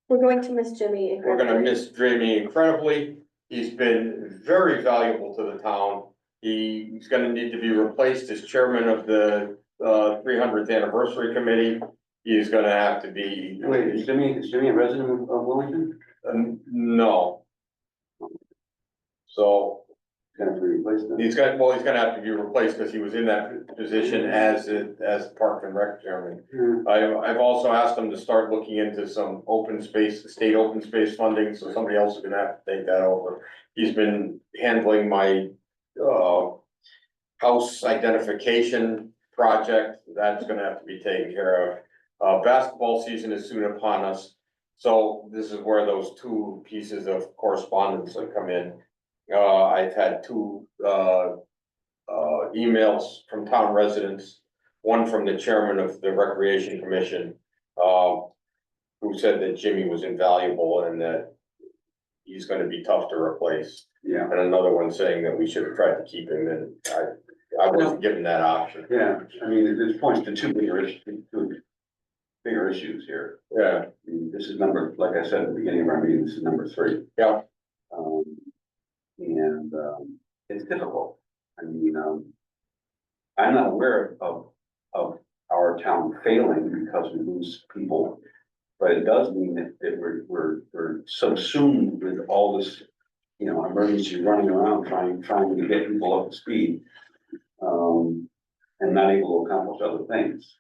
we're going to miss Jimmy. we're gonna miss Jamie incredibly. He's been very valuable to the town. He's gonna need to be replaced as chairman of the 300th anniversary committee. He's gonna have to be. Wait, is Jimmy a resident of Wellington? No. So Gonna have to be replaced then? he's gonna have to be replaced because he was in that position as Park and Rec chairman. Hmm. I've also asked him to start looking into some open space, state open space funding, so somebody else is gonna have to take that over. He's been handling my, house identification project, that's gonna have to be taken care of. Basketball season is soon upon us, so this is where those two pieces of correspondence have come in. I've had two, emails from town residents, one from the chairman of the Recreation Commission, who said that Jimmy was invaluable and that he's gonna be tough to replace. Yeah, And another one saying that we should have tried to keep him, and I wasn't given that option. yeah, I mean, it points to two bigger issues here. Yeah, I mean, this is number, like I said at the beginning of our meeting, this is number 3. yeah, And it's difficult. I mean, I'm not aware of our town failing because we lose people. But it does mean that we're subsumed with all this, you know, emergency running around trying to get people up to speed. And not able to accomplish other things.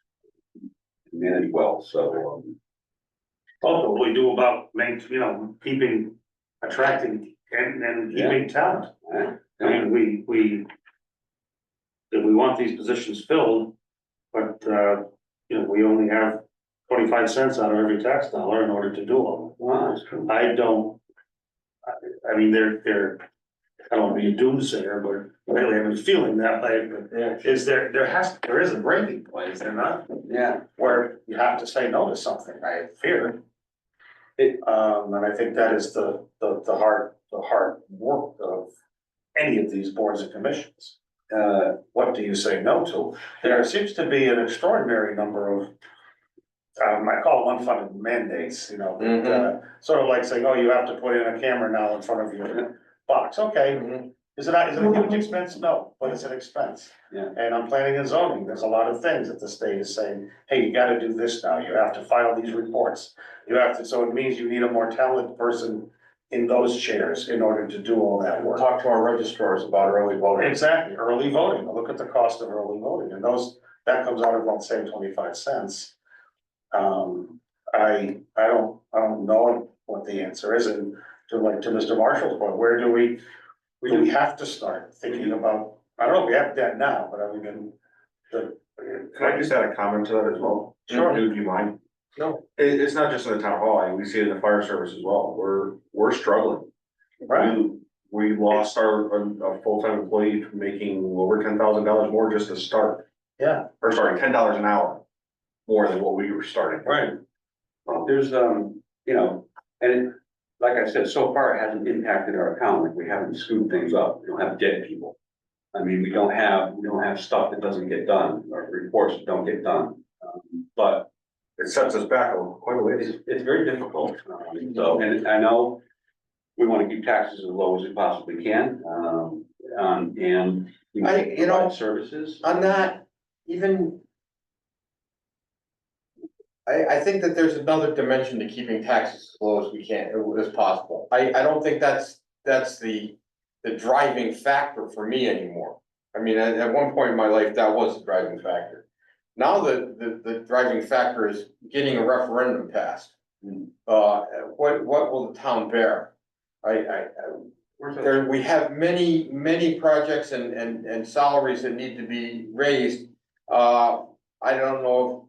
Manage well, so, Also, what we do about keeping, attracting and keeping talent. I mean, we. If we want these positions filled, but, we only have 25 cents out of every tax dollar in order to do them. wow, that's true. I mean, I don't want to be a doomsayer, but really, I've been feeling that way, but yeah. there is a breaking point, is there not? Yeah, Where you have to say no to something, I fear. And I think that is the hard work of any of these boards and commissions. What do you say no to? There seems to be an extraordinary number of, I call them unfunded mandates, sort of like saying, oh, you have to put in a camera now in front of your box, okay. Mhm. Is it a huge expense? No, but it's an expense. Yeah. And I'm planning and zoning, there's a lot of things that the state is saying, hey, you gotta do this now, you have to file these reports. You have to, so it means you need a more talented person in those chairs in order to do all that work. Talk to our registrars about early voting. Exactly, early voting, look at the cost of early voting, and that comes out of, let's say, 25 cents. I don't know what the answer is, and to Mr. Marshall's point, where do we have to start thinking about, I don't know if we have that now, but I mean, Can I just add a comment to that as well? Sure. Do you mind? No. It's not just in the town hall, I mean, we see it in the fire service as well, we're struggling. right, We lost a full-time employee making over $10,000 more just to start, yeah, or sorry, $10 an hour. More than what we were starting. right, there's, and it, like I said, so far it hasn't impacted our account, like we haven't screwed things up, we don't have dead people. I mean, we don't have stuff that doesn't get done, or reports that don't get done, but It sets us back quite a ways. it's very difficult. So, and I know we want to keep taxes as low as we possibly can, and. we you know, provide services. I'm not even. I think that there's another dimension to keeping taxes as low as we can, as possible. I don't think that's the driving factor for me anymore. I mean, at one point in my life, that was the driving factor. Now the driving factor is getting a referendum passed. What will the town bear? We have many projects and salaries that need to be raised. I don't know.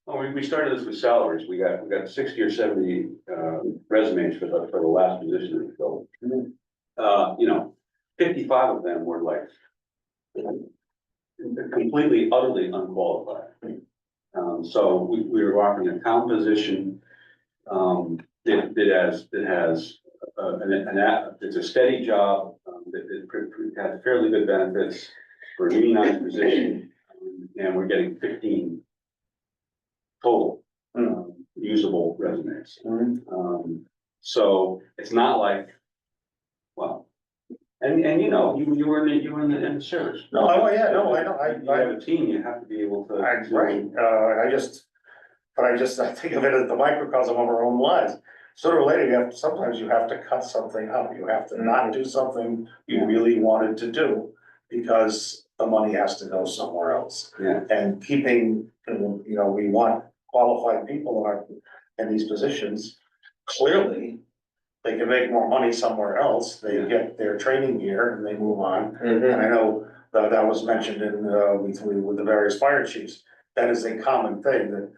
Oh, we started this with salaries. We got 60 or 70 resumes for the last position that we filled. You know, 55 of them were like completely, utterly unqualified. So we were offering a town position that has it's a steady job that has fairly good benefits for a unionized position, and we're getting 15 total usable resumes. So it's not like, well, and you know, you were in the service. No, yeah, no, I know, You have a team, you have to be able to. right, I think of it as the microcosm of our own lives. Sooner or later, sometimes you have to cut something out, you have to not do something you really wanted to do, because the money has to go somewhere else. Yeah. And keeping, you know, we want qualified people in these positions, clearly. They can make more money somewhere else, they get their training gear and they move on. And I know that was mentioned in, with the various fire chiefs, that is a common thing, that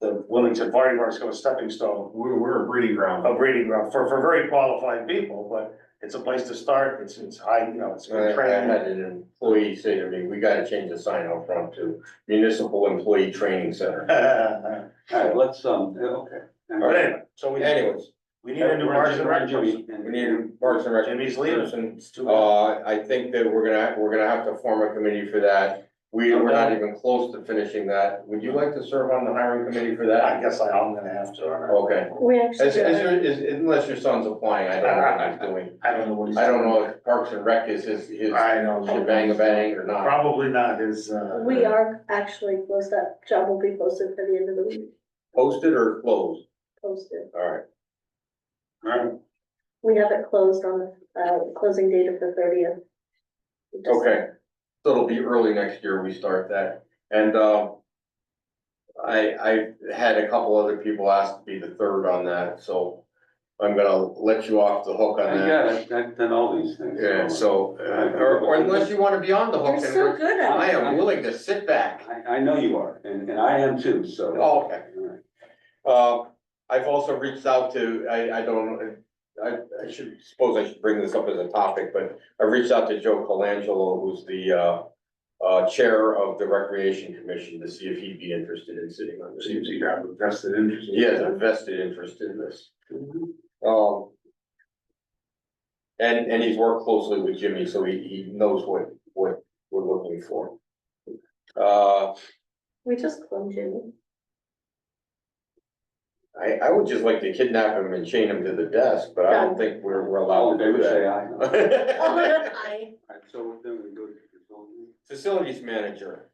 the Wellington Fire Department's got a stepping stone. We're a breeding ground. A breeding ground for very qualified people, but it's a place to start, it's high, you know, it's good I training. had an employee say to me, we gotta change the sign out front to Municipal Employee Training Center. All right, let's, okay. But anyway, so Anyways, we need a new Parks and Rec person. we need Parks and Rec. Jimmy's leaving. person. It's too bad. I think that we're gonna have to form a committee for that. We're not even close to finishing that. Would you like to serve on the hiring committee for I that? guess I'm gonna have to, Okay. We actually. Unless your son's applying, I don't know what he's doing. I don't know what he's. I don't know if Parks and Rec is his I know. shebang or not. Probably not his, We are actually closed, that job will be posted for the end of the week, Posted or closed? posted. All right. We have it closed on the, closing date of the 30th. Okay, so it'll be early next year we start that, and, I had a couple other people ask to be the third on that, so I'm gonna let you off the hook on that. Yeah, I've done all these things. Yeah, so, or unless you wanna be on the You're hook, so and good at I it. am willing to sit back. I know you are, and I am too, so. Oh, okay. All right. I've also reached out to, I should bring this up as a topic, but I reached out to Joe Colangelo, who's the, chair of the Recreation Commission, to see if he'd be interested in sitting on this. seems you have a vested interest. He has a vested interest in this. And he's worked closely with Jimmy, so he knows what we're looking for. We just cloned Jimmy. I would just like to kidnap him and chain him to the desk, but I don't think we're allowed to do Say that. aye. Oh, hi. All right, so then we go to consulting. Facilities manager.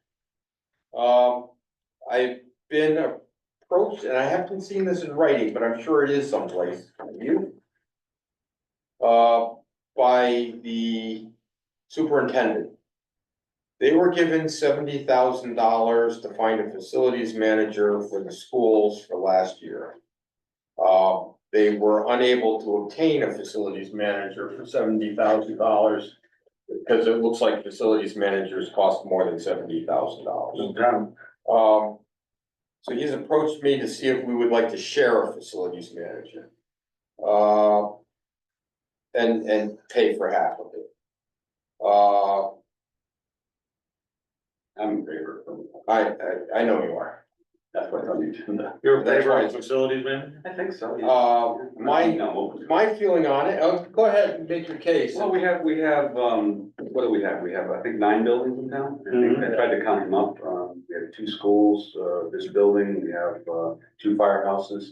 I've been approached, and I haven't seen this in writing, but I'm sure it is someplace. You? By the superintendent. They were given $70,000 to find a facilities manager for the schools for last year. They were unable to obtain a facilities manager for $70,000 because it looks like facilities managers cost more than $70,000. So he's approached me to see if we would like to share a facilities manager. And pay for half of it. I'm in favor of I know you are. that's what's on the agenda. You're in That's favor why- of facilities, man? I think so, yeah. My feeling on it, go ahead and make your case. Well, we have, what do we have? We have, I think, 9 buildings in town. I think I tried to count them up. We have 2 schools, this building, we have 2 firehouses.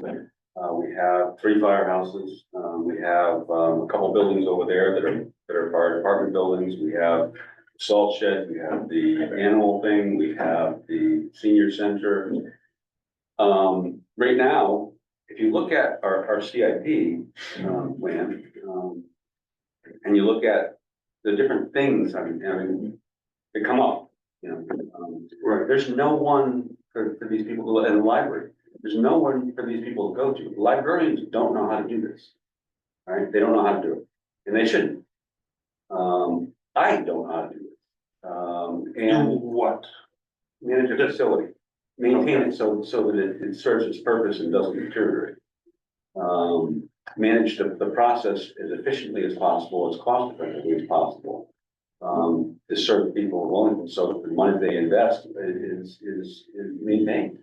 We have 3 firehouses. We have, a couple buildings over there that are fire department buildings. We have salt shed, we have the animal thing, we have the senior center. Right now, if you look at our CIP, plan, and you look at the different things, I mean, they come up, you know. Right, there's no one for these people to, in the library, there's no one for these people to go to. Librarians don't know how to do this. All right, they don't know how to do it, and they shouldn't. I don't know how to do it. Do And what? manage a facility, maintain it so that it serves its purpose and doesn't deteriorate. Manage the process as efficiently as possible, as cost effectively as possible. To serve the people of Wellington, so that the money they invest is maintained.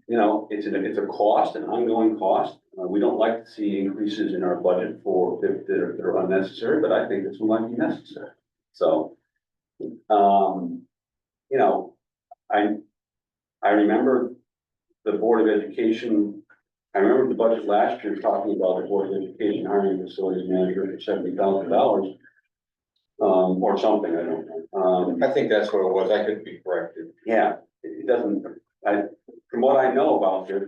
You know, it's a cost, an ongoing cost. We don't like to see increases in our budget that are unnecessary, but I think this one might be necessary. So, you know, I remember the Board of Education, I remember the budget last year talking about the Board of Education hiring a facilities manager for $70,000. Or something, I don't know. I think that's what it was. I could be corrected. Yeah, it doesn't, from what I know about this,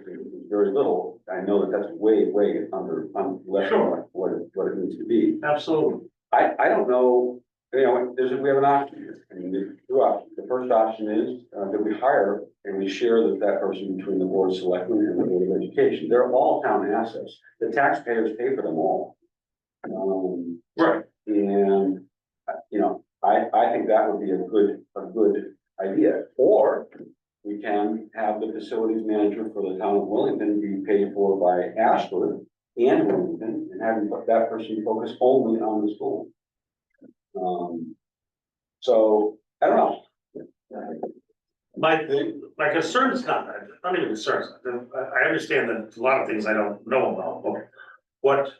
very little, I know that that's way under less than what it needs to be. Absolutely. I don't know, you know, we have an option here. I mean, there's 2 options. The first option is that we hire and we share that person between the Board of Selectmen and the Board of Education. They're all town assets. The taxpayers pay for them all. Right. And, you know, I think that would be a good idea. Or we can have the facilities manager for the town of Wellington be paid for by Ashford and Wellington, and having that person focus only on the school. So, I don't know. My concern is not even concerns. I understand that a lot of things I don't know about, but what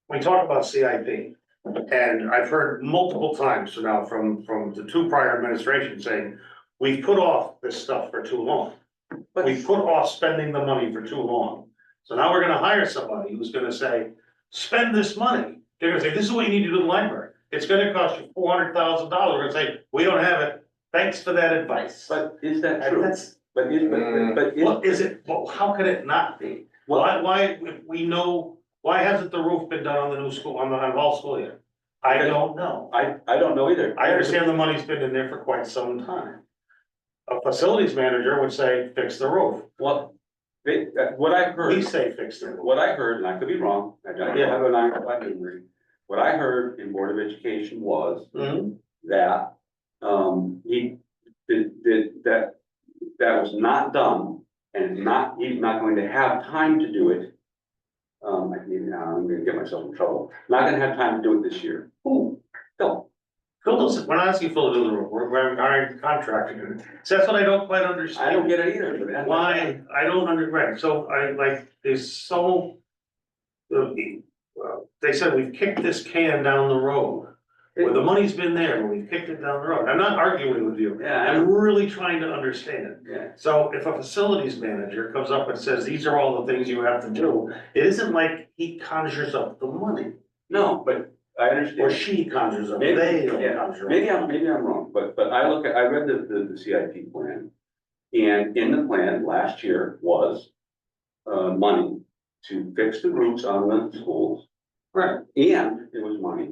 we talk about CIP, and I've heard multiple times now from the 2 prior administrations saying, we've put off this stuff for too long. We've put off spending the money for too long. So now we're gonna hire somebody who's gonna say, spend this money. They're gonna say, this is what you need to do in the library. It's gonna cost you $400,000. We're gonna say, we don't have it. Thanks for that advice. But is that And true? that's, But what is it, well, how can it not be? Why, if we know, why hasn't the roof been done on the new school, on the hall school yet? I don't know. I don't know either. I understand the money's been in there for quite some time. A facilities manager would say, fix the roof. Well, what I've heard. We say fix the roof. What I heard, and I could be wrong, I don't Yeah. have an ironclad memory. What I heard in Board of Education was Mhm. that, that was not done, and he's not going to have time to do it. I'm gonna get myself in trouble. Not gonna have time to do it this year. Who? Phil. Phil doesn't, we're not asking Phil to do the roof, we're hiring contractor. So that's what I don't quite understand. I don't get it either. but Why, I don't understand, so there's so. They said we've kicked this can down the road, where the money's been there, and we've kicked it down the road, I'm not arguing with you. Yeah, I I'm really trying to understand. Yeah. So if a facilities manager comes up and says, these are all the things you have to do, it isn't like he conjures up the money, No, but I understand. or she conjures up, Maybe, they don't yeah, conjure up. maybe I'm wrong, but I read the CIP plan. And in the plan last year was, money to fix the roofs on the schools. Right. And it was money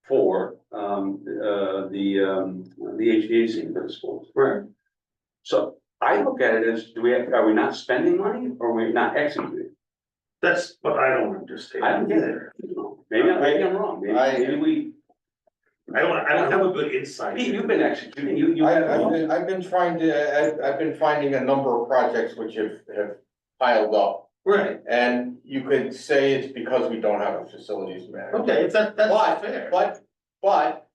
for, the HVAC for the schools. Right. So I look at it as, are we not spending money or are we not executing? That's what I don't understand. I don't get it. Maybe I'm wrong, maybe we, I don't have a good insight. Pete, you've been executing, you have. I've been finding a number of projects which have piled up. Right, And you could say it's because we don't have a facilities manager. okay, if that's fair. But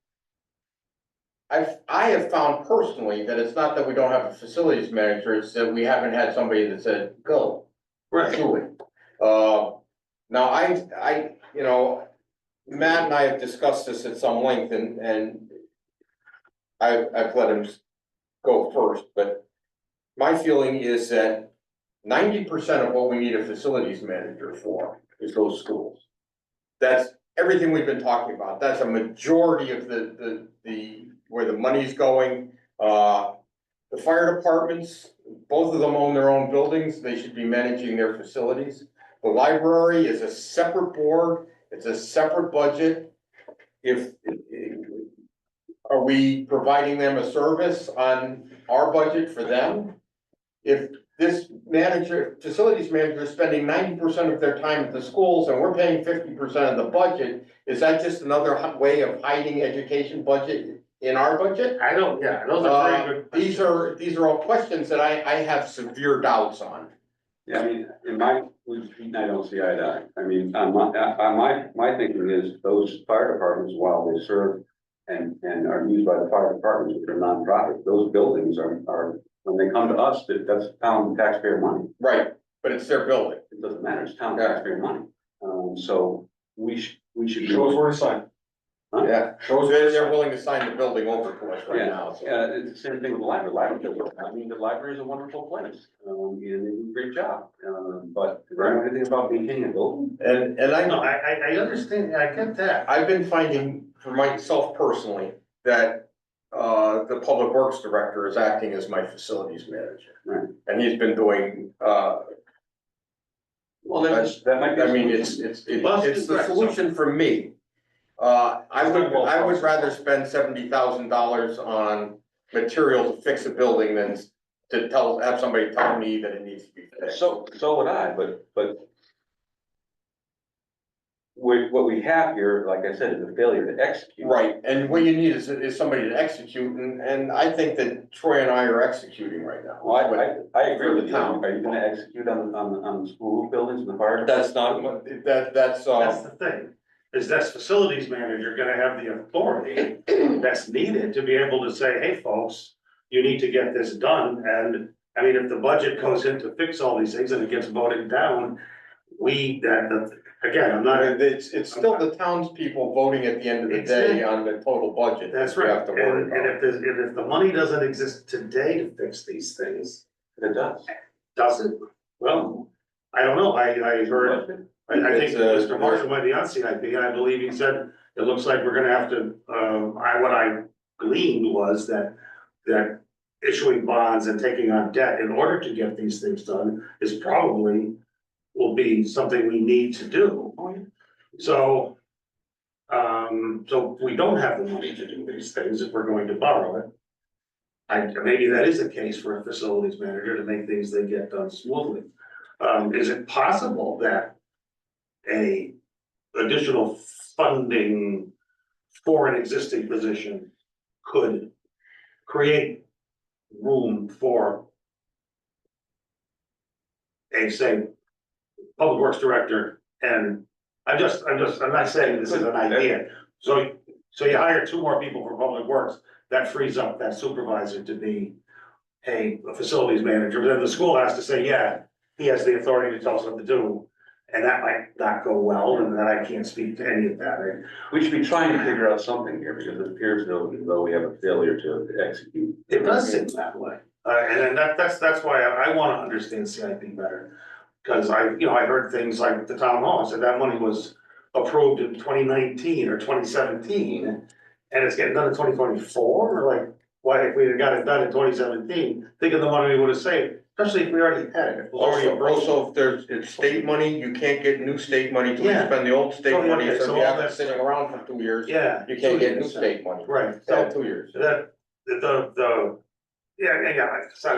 I have found personally that it's not that we don't have a facilities manager, it's that we haven't had somebody that said, go, Right, do it. Now I, you know, Matt and I have discussed this at some length and I've let him go first, but my feeling is that 90% of what we need a facilities manager for is those schools. That's everything we've been talking about. That's a majority of where the money's going. The fire departments, both of them own their own buildings. They should be managing their facilities. The library is a separate board. It's a separate budget. Are we providing them a service on our budget for them? If this facilities manager is spending 90% of their time at the schools and we're paying 50% of the budget, is that just another way of hiding education budget in our budget? I don't, yeah, those are very good questions. These are all questions that I have severe doubts on. Yeah, I mean, Pete and I don't see eye to eye. I mean, my thinking is those fire departments, while they serve and are used by the fire departments, which are nonprofit, those buildings are, when they come to us, that's town taxpayer money. Right, but it's their building. It doesn't matter, it's town taxpayer money. So we should. Show us where to sign. Huh? Yeah, they're willing to sign the building over to us right Yeah, now, so. it's the same thing with the library. I mean, the library is a wonderful place, and they do a great job. But if I know anything about maintaining a building, And I No, know, I understand, I get that. I've been finding for myself personally that the public works director is acting as my facilities manager. Right. And he's been doing, well, that might be. I mean, it's the solution for me. I would rather spend $70,000 on material to fix a building than to have somebody tell me that it needs to be fixed. So would I, but what we have here, like I said, is a failure to execute. Right, and what you need is somebody to execute, and I think that Troy and I are executing right now. Well, I agree For the with you. town. Are you gonna execute on the school buildings and the fire? That's not, that's, That's the thing, is this facilities manager gonna have the authority that's needed to be able to say, hey, folks, you need to get this done, and, I mean, if the budget goes in to fix all these things and it gets voted down, again, I'm not. it's still the townspeople voting at the end of the day on the total budget. That's we right, have to worry and about. if the money doesn't exist today to fix these things, It does. does it? Well, I don't know, I heard, I think It's, Mr. Marshall might be on CIP, and I believe he said, it looks like we're gonna have to, what I gleaned was that issuing bonds and taking on debt in order to get these things done is probably will be something we need to do. So, so we don't have the money to do these things if we're going to borrow it. Maybe that is the case for a facilities manager to make things that get done smoothly. Is it possible that a additional funding for an existing position could create room for say, public works director, and I'm not saying this is an idea. So you hire 2 more people for public works, that frees up that supervisor to be a facilities manager, but then the school has to say, yeah, he has the authority to tell us what to do. And that might not go well, and then I can't speak to any of that, right? We should be trying to figure out something here, because it appears though we have a failure to execute. It does seem that way, and that's why I wanna understand CIP better. Cause I heard things like at the town hall, said that money was approved in 2019 or 2017. And it's getting done in 2024, or like, why, if we had got it done in 2017, think of the money we would have saved, especially if we already had it. It was already approved. Also, if it's state money, you can't get new state money till you Yeah. spend the old state So, money, okay, so so if you all have it that- sitting around for 2 years, Yeah. you can't get new state money. Right, Yeah, so 2 years. so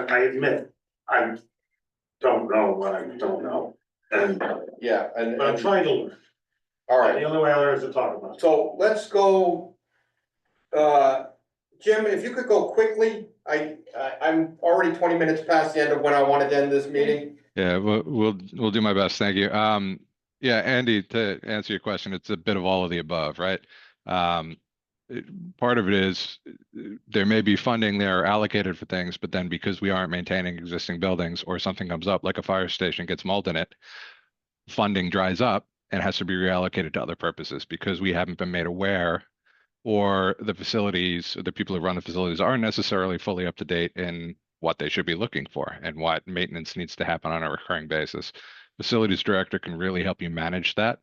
I admit, I don't know what I don't know, and, Yeah, but I'm trying to learn. all The right, only way I learn is to talk about it. so let's go. Jim, if you could go quickly, I'm already 20 minutes past the end of when I wanted to end this meeting. Yeah, we'll do my best. Thank you. Yeah, Andy, to answer your question, it's a bit of all of the above, right? Part of it is there may be funding there allocated for things, but then because we aren't maintaining existing buildings or something comes up, like a fire station gets mold in it, funding dries up and has to be reallocated to other purposes because we haven't been made aware, or the facilities, or the people who run the facilities aren't necessarily fully up to date in what they should be looking for and what maintenance needs to happen on a recurring basis. Facilities director can really help you manage that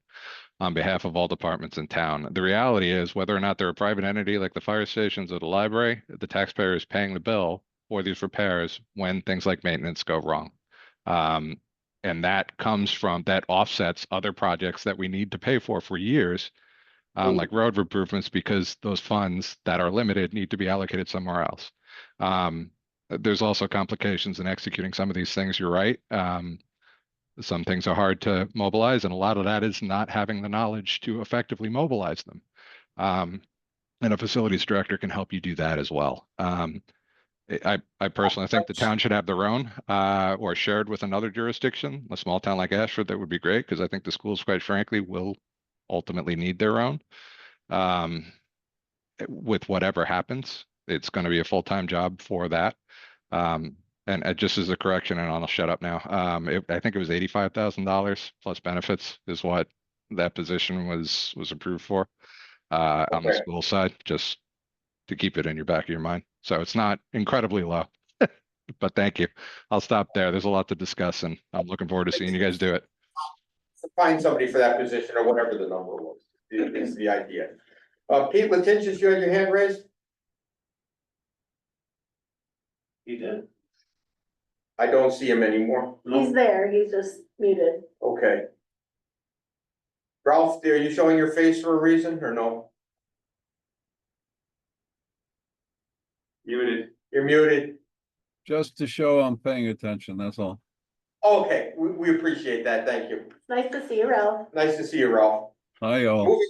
on behalf of all departments in town. The reality is, whether or not they're a private entity like the fire stations or the library, the taxpayer is paying the bill for these repairs when things like maintenance go wrong. And that comes from, that offsets other projects that we need to pay for years, like road improvements, because those funds that are limited need to be allocated somewhere else. There's also complications in executing some of these things, you're right. Some things are hard to mobilize, and a lot of that is not having the knowledge to effectively mobilize them. And a facilities director can help you do that as well. I personally think the town should have their own, or shared with another jurisdiction. A small town like Ashford, that would be great, because I think the schools, quite frankly, will ultimately need their own. With whatever happens, it's going to be a full-time job for that. And just as a correction, and I'll shut up now. I think it was $85,000 plus benefits is what that position was approved for, on the Okay. school side, just to keep it in your back of your mind. So it's not incredibly low, but thank you. I'll stop there. There's a lot to discuss, and I'm looking forward to seeing you guys do it. Find somebody for that position or whatever the number was, is the idea. Pete Letincius, you had your hand raised? He did. I don't see him anymore. He's there, he's just muted. Okay. Ralph, are you showing your face for a reason or no? Muted. You're muted. Just to show I'm paying attention, that's all. Okay, we appreciate that. Thank you. Nice to see you, Ralph. Nice to see you, Ralph. Hi, all. Moving,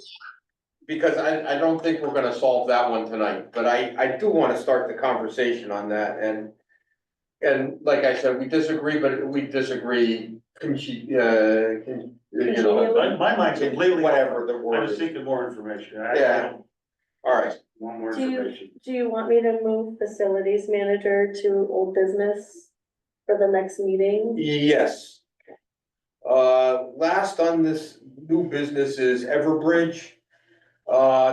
because I don't think we're gonna solve that one tonight, but I do wanna start the conversation on that, and like I said, we disagree, but we disagree, you know, My mind's completely. whatever the I word was is. seeking more information. Yeah. All right, One more Do you- information. Do you want me to move facilities manager to old business for the next meeting? yes. Last on this new business is Everbridge.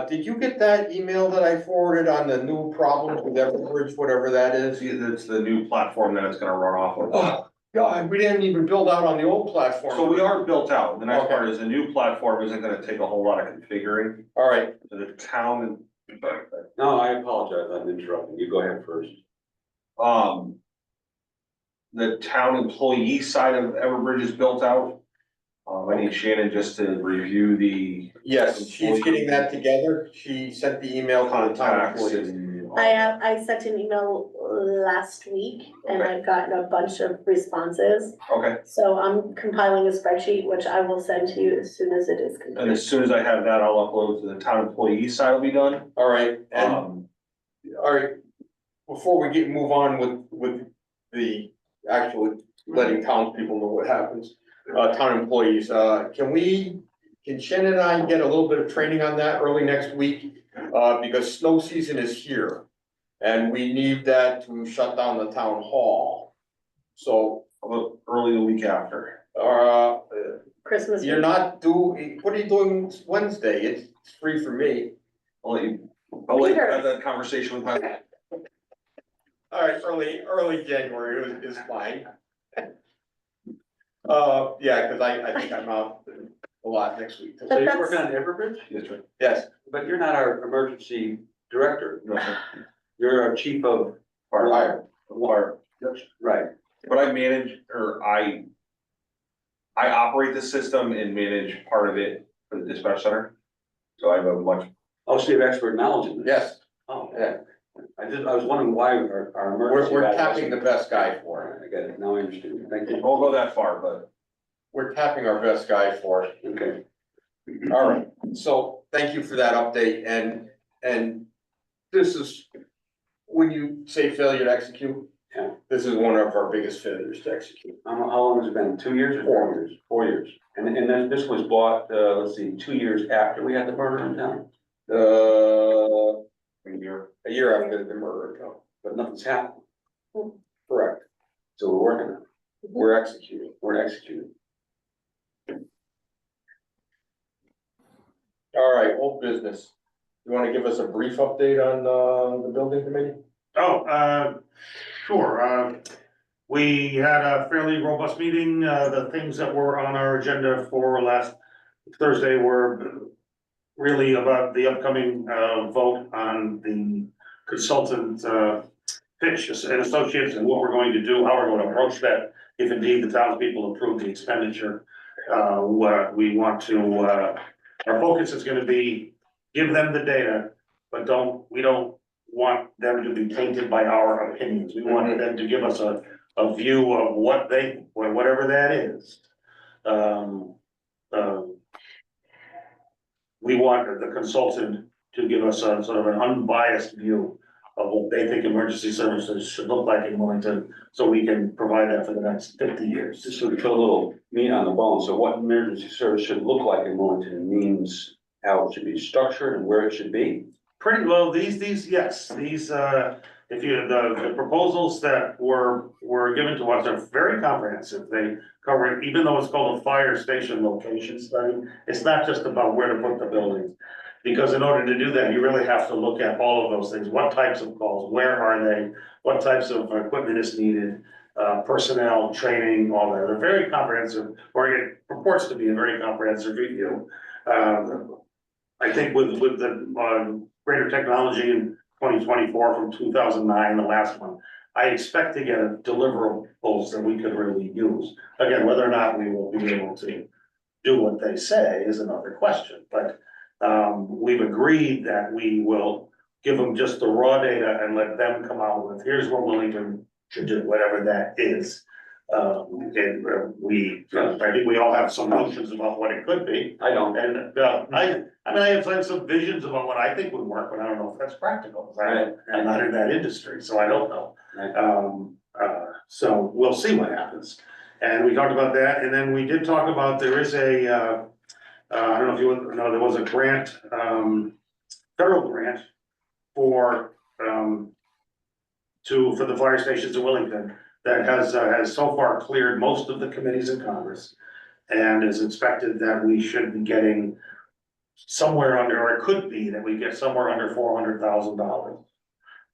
Did you get that email that I forwarded on the new problems with Everbridge, whatever that is? It's the new platform that it's gonna run off of. Oh, God, we didn't even build out on the old platform. So we are built out. The nice Okay. part is the new platform isn't gonna take a whole lot of configuring. All right, So the town, No, I apologize, I'm interrupting. You go ahead first. um. The town employee side of Everbridge is built out. I need Shannon just to review the yes, she's getting that together. She sent the email to the town contacts employees. and. I sent an email last week and Okay. I've gotten a bunch of responses. Okay, So I'm compiling a spreadsheet, which I will send to you as soon as it is and complete. as soon as I have that, I'll upload to the town employee side will be done. All right, and, All all right, before we move on with the actual letting townspeople know what happens, town employees, can Shannon and I get a little bit of training on that early next week? Because snow season is here, and we need that to shut down the town hall. So, about early the week after. Christmas you're week. not what are you doing Wednesday? It's free for me. I'll let you Peter. have that conversation with my. All right, early January is fine. Yeah, cause I think I'm out a lot next week. But So you're that's- working on Everbridge, Yes, right. Yes, but you're not our emergency director. No, sir. You're our chief of Fire. Fire. Right. But I manage, or I operate the system and manage part of it for the dispatch center. So I have a much, Oh, so you have expert knowledge in this? yes, Oh, yeah, I was wondering why our emergency. we're guy tapping the wasn't- best guy for All it. right, I get it, now I understand, thank I you. won't go that far, but We're tapping our best guy for it. Okay. All right, so thank you for that update, and this is, when you say failure to execute, Yeah. this is one of our biggest failures to execute. How long has it been, 2 years or 4 years? 4 years, and then this was bought, let's see, 2 years after we had the murder in town, A year after the murder, but nothing's happened, correct, so we're working on it, we're executing. we're executing. All right, old business. You wanna give us a brief update on, the building committee? Oh, Sure, we had a fairly robust meeting, the things that were on our agenda for last Thursday were really about the upcoming, vote on the consultant, Fitch and Associates and what we're going to do, how we're going to approach that, if indeed the townspeople approve the expenditure. What we want to, our focus is gonna be, give them the data, but we don't want them to be tainted by our opinions. We want them to give us a view of what they, whatever that is. We want the consultant to give us a sort of an unbiased view of what they think emergency services should look like in Wilmington, so we can provide that for the next 50 years. Just to put a little meat on the bone, so what emergency service should look like in Wilmington means how it should be structured and where it should be. Pretty well, yes, if you, the proposals that were given to us are very comprehensive. They cover, even though it's called a fire station location study, it's not just about where to put the buildings. Because in order to do that, you really have to look at all of those things. What types of calls, where are they? What types of equipment is needed? Personnel, training, all that. They're very comprehensive, or it purports to be a very comprehensive review. I think with the greater technology in 2024 from 2009, the last one, I expect to get deliverables that we could really use. Again, whether or not we will be able to do what they say is another question, but we've agreed that we will give them just the raw data and let them come out with, here's what Wilmington should do, whatever that is. I think we all have some notions about what it could be. I don't. And, I have some visions about what I think would work, but I don't know if that's practical. I'm not in that industry, so I don't know. So we'll see what happens. And we talked about that, and then we did talk about, there is a, I don't know if you know, there was a grant, federal grant for the fire stations in Wellington that has so far cleared most of the committees in Congress. And is expected that we should be getting somewhere under, or it could be that we get somewhere under $400,000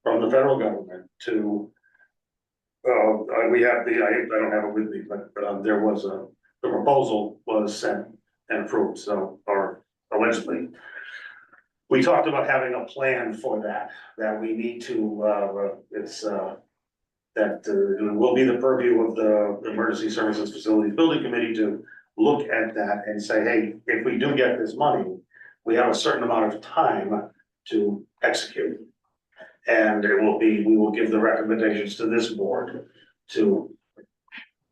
from the federal government to, we have I don't have it with me, but there was the proposal was sent and approved, so, or allegedly. We talked about having a plan for that we need to, it will be the purview of the Emergency Services Facilities Building Committee to look at that and say, hey, if we do get this money, we have a certain amount of time to execute. And we will give the recommendations to this board to,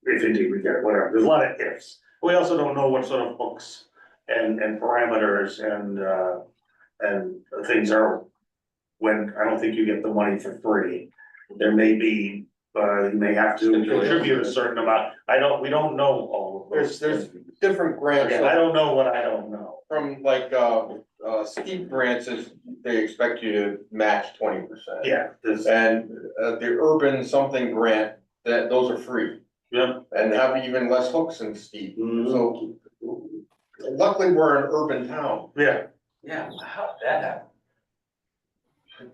if indeed we get it, whatever, there's a lot of ifs. We also don't know what sort of hooks and parameters and things are, when, I don't think you get the money for free. There may be, you may have to contribute a certain amount, we don't know all of those. There's different grants. Again, I don't know what I don't know. From like, steep grants is, they expect you to match 20%. Yeah, And, the urban something grant, those are free. yeah. And have even less hooks than steep. Mhm. So luckily, we're an urban town. Yeah, Yeah, how did that happen?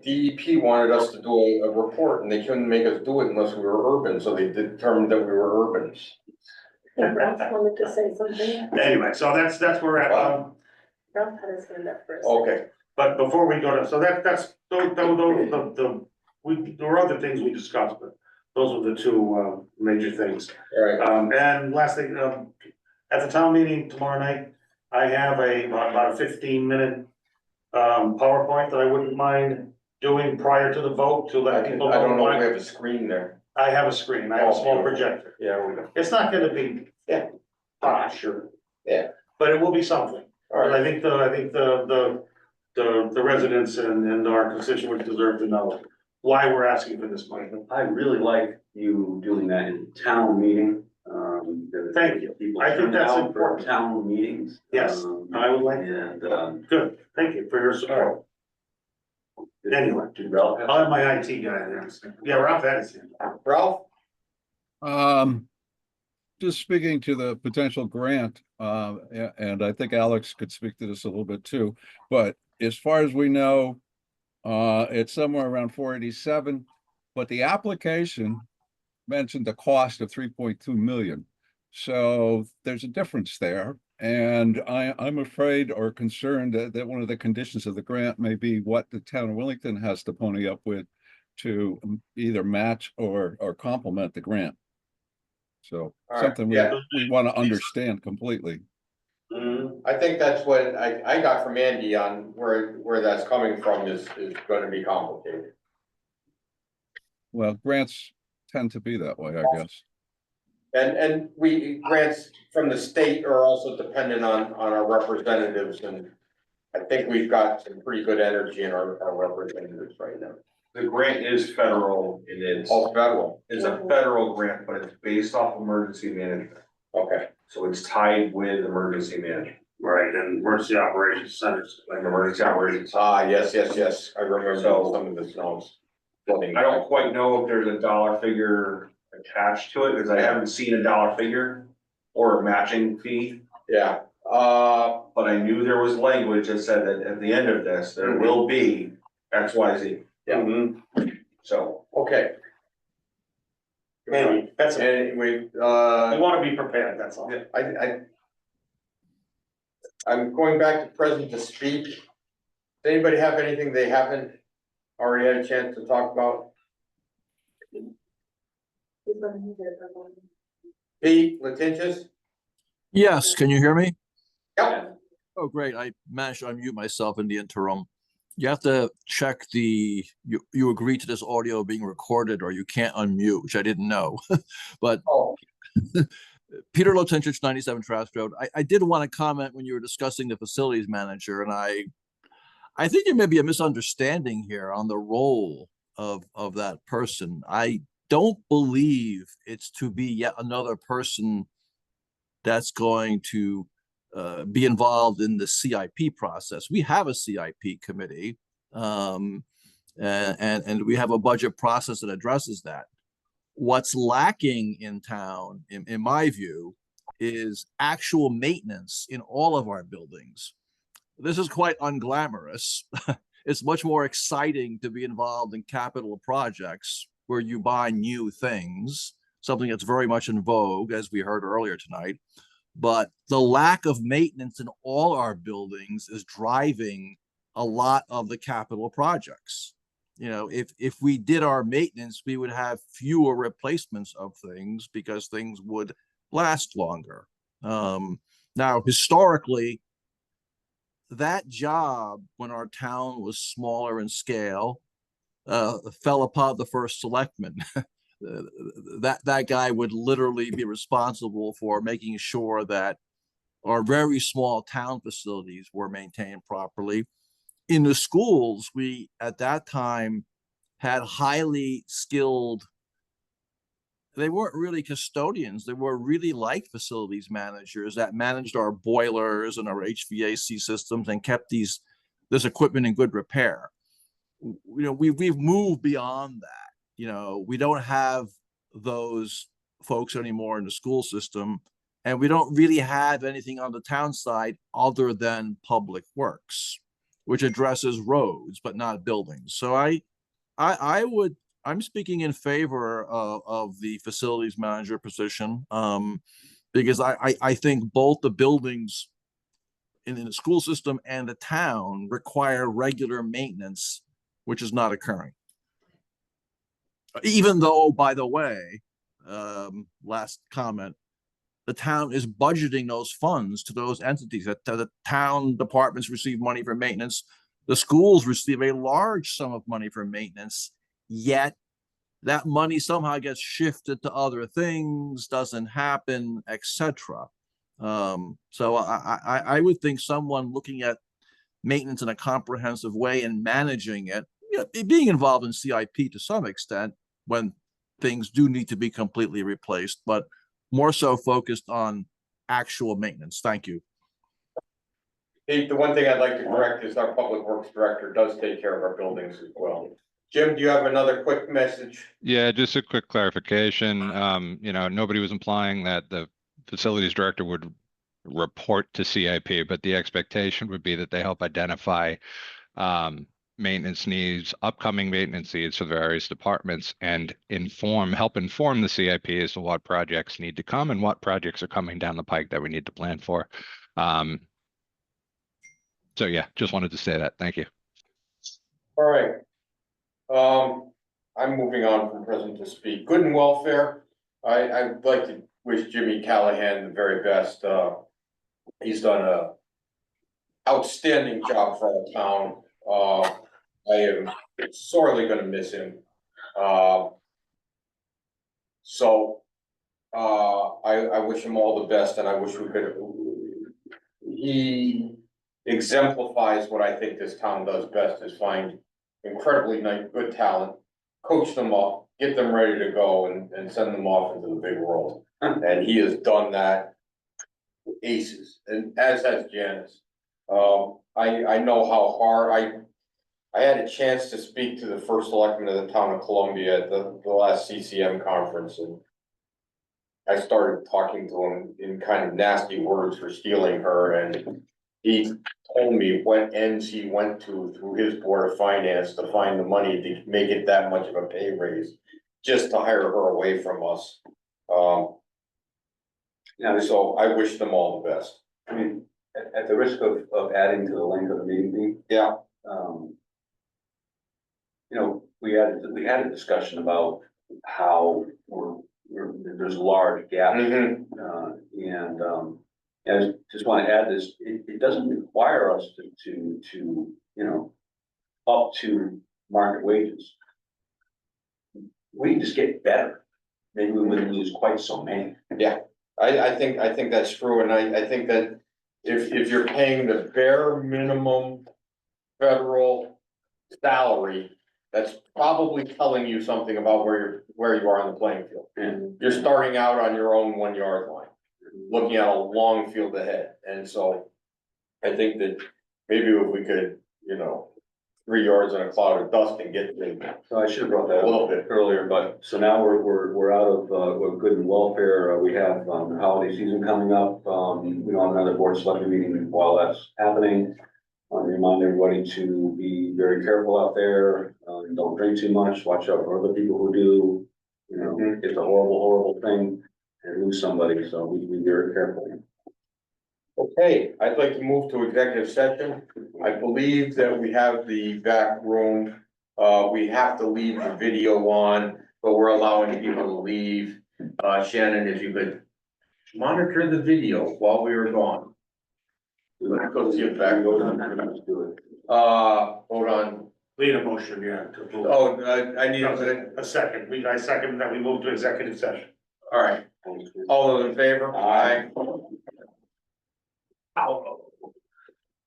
DEP wanted us to do a report and they couldn't make us do it unless we were urban, so they determined that we were urbans. Ralph wanted to say something. anyway, so that's where we're at. Ralph had his hand up first. Okay, But before we go to, so that's, there were other things we discussed, but those were the two, major things. all right. And last thing, at the town meeting tomorrow night, I have about a 15-minute PowerPoint that I wouldn't mind doing prior to the vote to I let people know. don't know if why- we have a screen there. I have a screen, I have a small projector. Yeah, we do. It's not gonna be, sure. Yeah. But it will be something. All But right. I think the residents and our constituents deserve to know why we're asking for this money. I really like you doing that in town meeting. Thank you. People I think turn that's out for important. town meetings. Yes, I would like that. And, Good, thank you for your support. Anyway, did Ralph have I'll have my IT guy there. Yeah, Ralph had his hand. Ralph? Just speaking to the potential grant, and I think Alex could speak to this a little bit too, but as far as we know, it's somewhere around 487, but the application mentioned the cost of 3.2 million. So there's a difference there. And I'm afraid or concerned that one of the conditions of the grant may be what the town of Wellington has to pony up with to either match or complement the grant. So All right, something yeah. we want to understand completely. I think that's what I got from Andy on where that's coming from is gonna be complicated. Well, grants tend to be that way, I guess. And grants from the state are also dependent on our representatives, and I think we've got some pretty good energy in our representatives right now. The grant is federal, and All federal, it's a federal grant, but it's based off emergency management. okay. So it's tied with emergency management, Right, and emergency operations centers. like emergency operations. Yes, I remember So- some of the snows. I don't quite know if there's a dollar figure attached to it, because I haven't seen a dollar figure or a matching fee. Yeah, But I knew there was language that said that at the end of this, there will be X, Y, Z. yeah, So, okay. Maybe, that's, we Anyway, wanna be prepared, that's all. I'm going back to present to speak. Does anybody have anything they haven't already had a chance to talk about? Pete, Letincious? Yes, can you hear me? Yep. Oh, great. I managed to unmute myself in the interim. You have to check you agree to this audio being recorded or you can't unmute, which I didn't know. But Oh, Peter Lotentich, 97 Trask Road. I did want to comment when you were discussing the facilities manager, and I think there may be a misunderstanding here on the role of that person. I don't believe it's to be yet another person that's going to be involved in the CIP process. We have a CIP committee, and we have a budget process that addresses that. What's lacking in town, in my view, is actual maintenance in all of our buildings. This is quite unglamorous. It's much more exciting to be involved in capital projects where you buy new things, something that's very much in vogue, as we heard earlier tonight. But the lack of maintenance in all our buildings is driving a lot of the capital projects. You know, if we did our maintenance, we would have fewer replacements of things because things would last longer. Now, historically, that job, when our town was smaller in scale, fell upon the first selectman. That guy would literally be responsible for making sure that our very small town facilities were maintained properly. In the schools, we at that time had highly skilled, they weren't really custodians, they were really like facilities managers that managed our boilers and our HVAC systems and kept this equipment in good repair. You know, we've moved beyond that. You know, we don't have those folks anymore in the school system, and we don't really have anything on the town side other than public works, which addresses roads but not buildings. So I'm speaking in favor of the facilities manager position, because I think both the buildings in the school system and the town require regular maintenance, which is not occurring. Even though, by the way, last comment, the town is budgeting those funds to those entities. That the town departments receive money for maintenance. The schools receive a large sum of money for maintenance, yet that money somehow gets shifted to other things, doesn't happen, etc. So I would think someone looking at maintenance in a comprehensive way and managing it, you know, being involved in CIP to some extent when things do need to be completely replaced, but more so focused on actual maintenance. Thank you. The one thing I'd like to correct is our public works director does take care of our buildings as well. Jim, do you have another quick message? Yeah, just a quick clarification. You know, nobody was implying that the facilities director would report to CIP, but the expectation would be that they help identify maintenance needs, upcoming maintenance needs for the various departments, and help inform the CIP as to what projects need to come and what projects are coming down the pike that we need to plan for. So yeah, just wanted to say that. Thank you. All right. I'm moving on from present to speak. Good and welfare. I'd like to wish Jimmy Callahan the very best. He's done a outstanding job for our town. I am sorely gonna miss him. So, I wish him all the best, and I wish we could. He exemplifies what I think this town does best, is find incredibly nice, good talent, coach them up, get them ready to go, and send them off into the big world. And he has done that with aces, and as has Janice. I know how hard I had a chance to speak to the first selectman of the town of Columbia at the last CCM conference, and I started talking to him in kind of nasty words for stealing her, and he told me what ends he went to through his board of finance to find the money to make it that much of a pay raise, just to hire her away from us. So I wish them all the best. I mean, at the risk of adding to the length of the meeting, Yeah. you know, we had a discussion about how there's large gaps. Mhm. I just want to add this, it doesn't require us to, you know, up to market wages. We just get better. Maybe we wouldn't lose quite so many. I think that's true, and I think that if you're paying the bare minimum federal salary, that's probably telling you something about where you are on the playing field. And You're starting out on your own 1 yard line, looking at a long field ahead, and so I think that maybe if we could, 3 yards in a cloud of dust and get so I should have brought that a little up bit. earlier, but so now we're out of, good and welfare. We have, the holiday season coming up. We don't have another board selecting meeting while that's happening. I want to remind everybody to be very careful out there. Don't drink too much. Watch out for other people who do. It's a horrible, horrible thing and lose somebody. So we be very careful. Okay, I'd like to move to executive session. I believe that we have the back room. We have to leave the video on, but we're allowing people to leave. Shannon, if you could monitor the video while we were gone. Let's go see if back goes on. Let's do it. Hold on. Lead a motion, yeah, to move. Oh, I need A second, I second that we move to executive session. all right. All those in favor? Aye.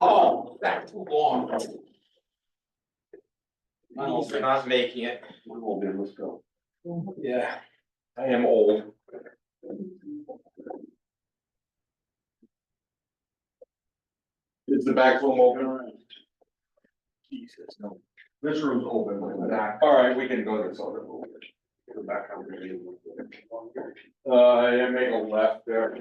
Oh, that's too long. You're not making it. Let's go. Yeah, I am old. Is the back room open? Jesus, no. This room's open. All right, we can go this other room. Go back on the. Yeah, make a left there.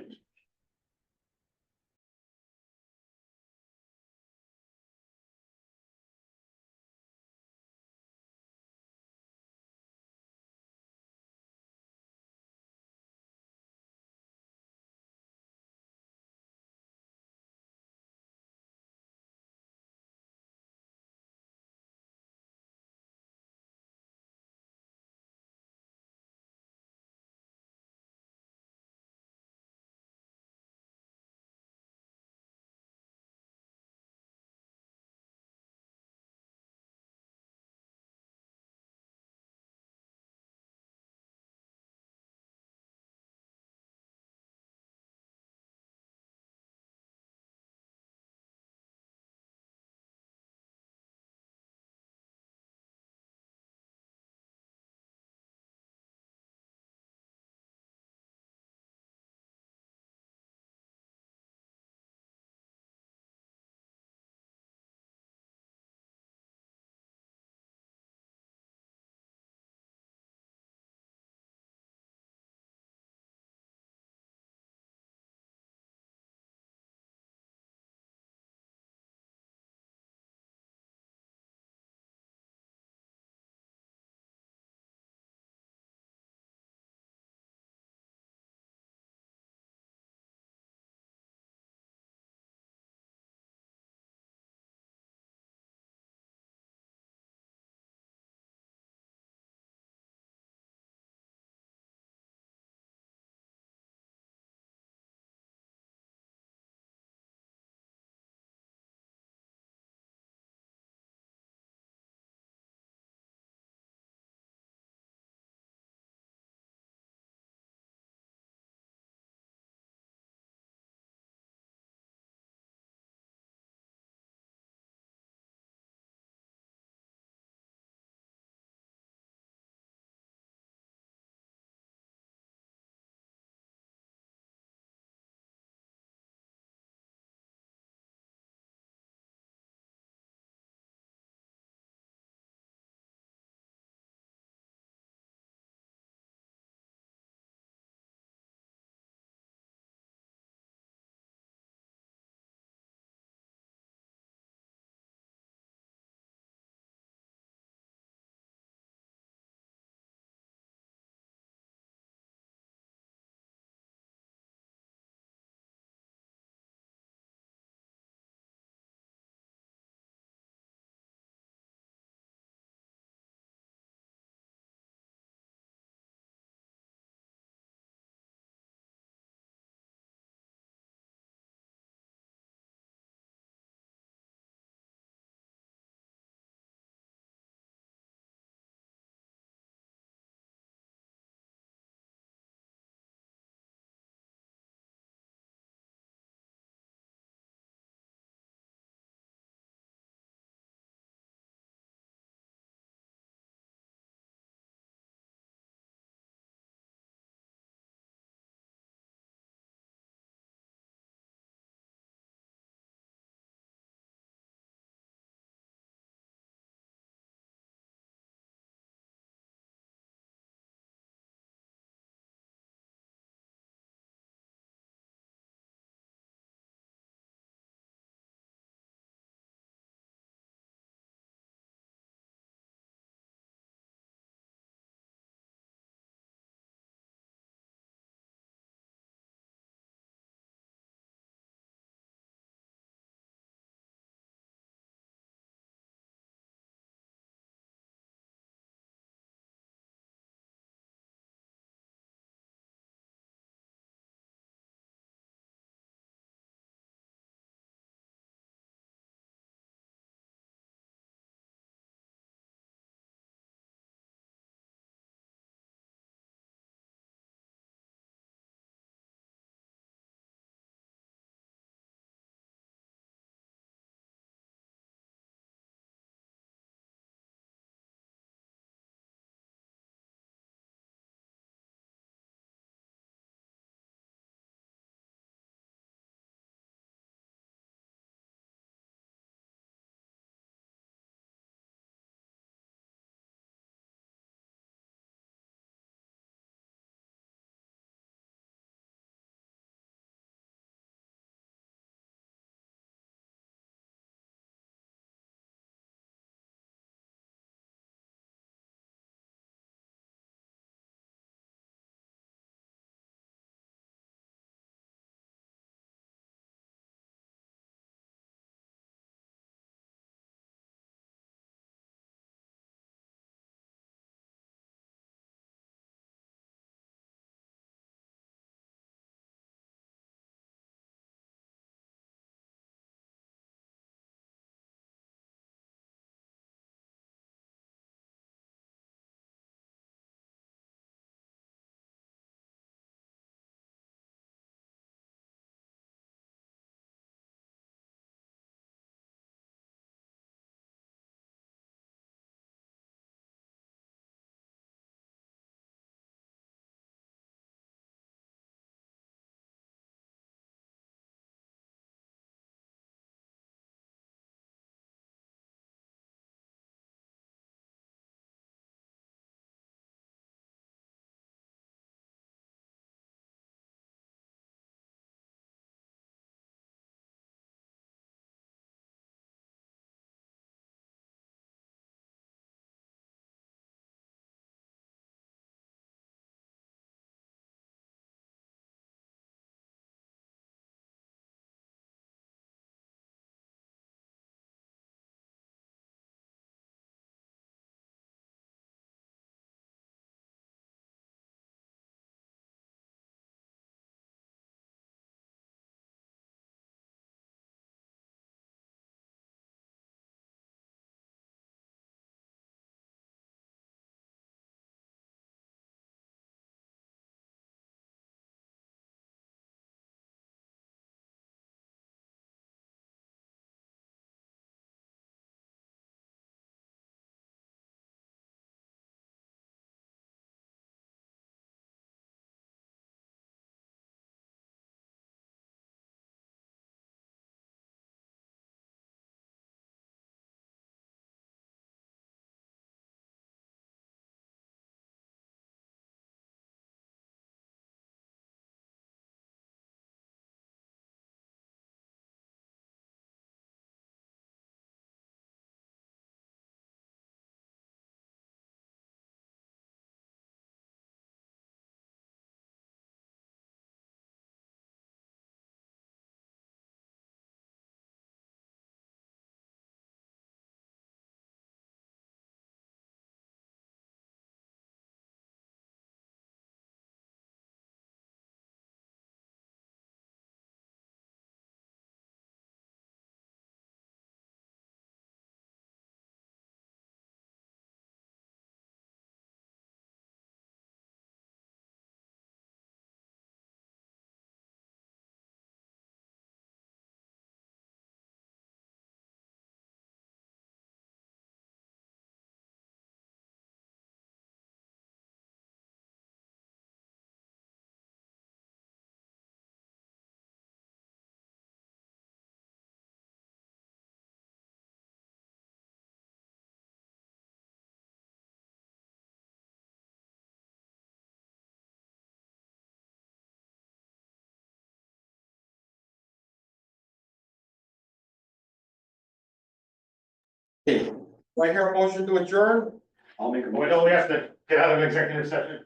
Do I hear a motion to adjourn? I'll make a Well, don't we have to get out of executive session?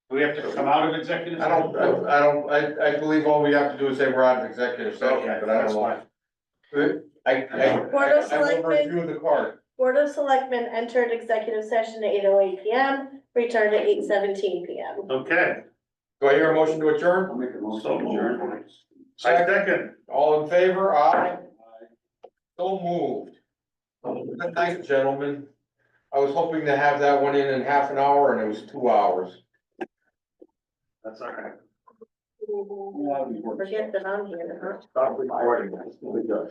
Do we have to come out of executive? session? I believe all we have to do is say we're out of executive session, Okay, but I that's don't fine. know. Board of I will Selectmen. review the card. Board of Selectmen entered executive session at 8:08 PM, returned at 8:17 PM. Okay, Do I hear a motion to adjourn? I'll make a motion So to moved. adjourn. second. All in favor? Aye. So moved. Good night, gentlemen. I was hoping to have that one in half an hour and it was 2 hours. That's all right. Forget that I'm here, huh? Stop recording. Good job.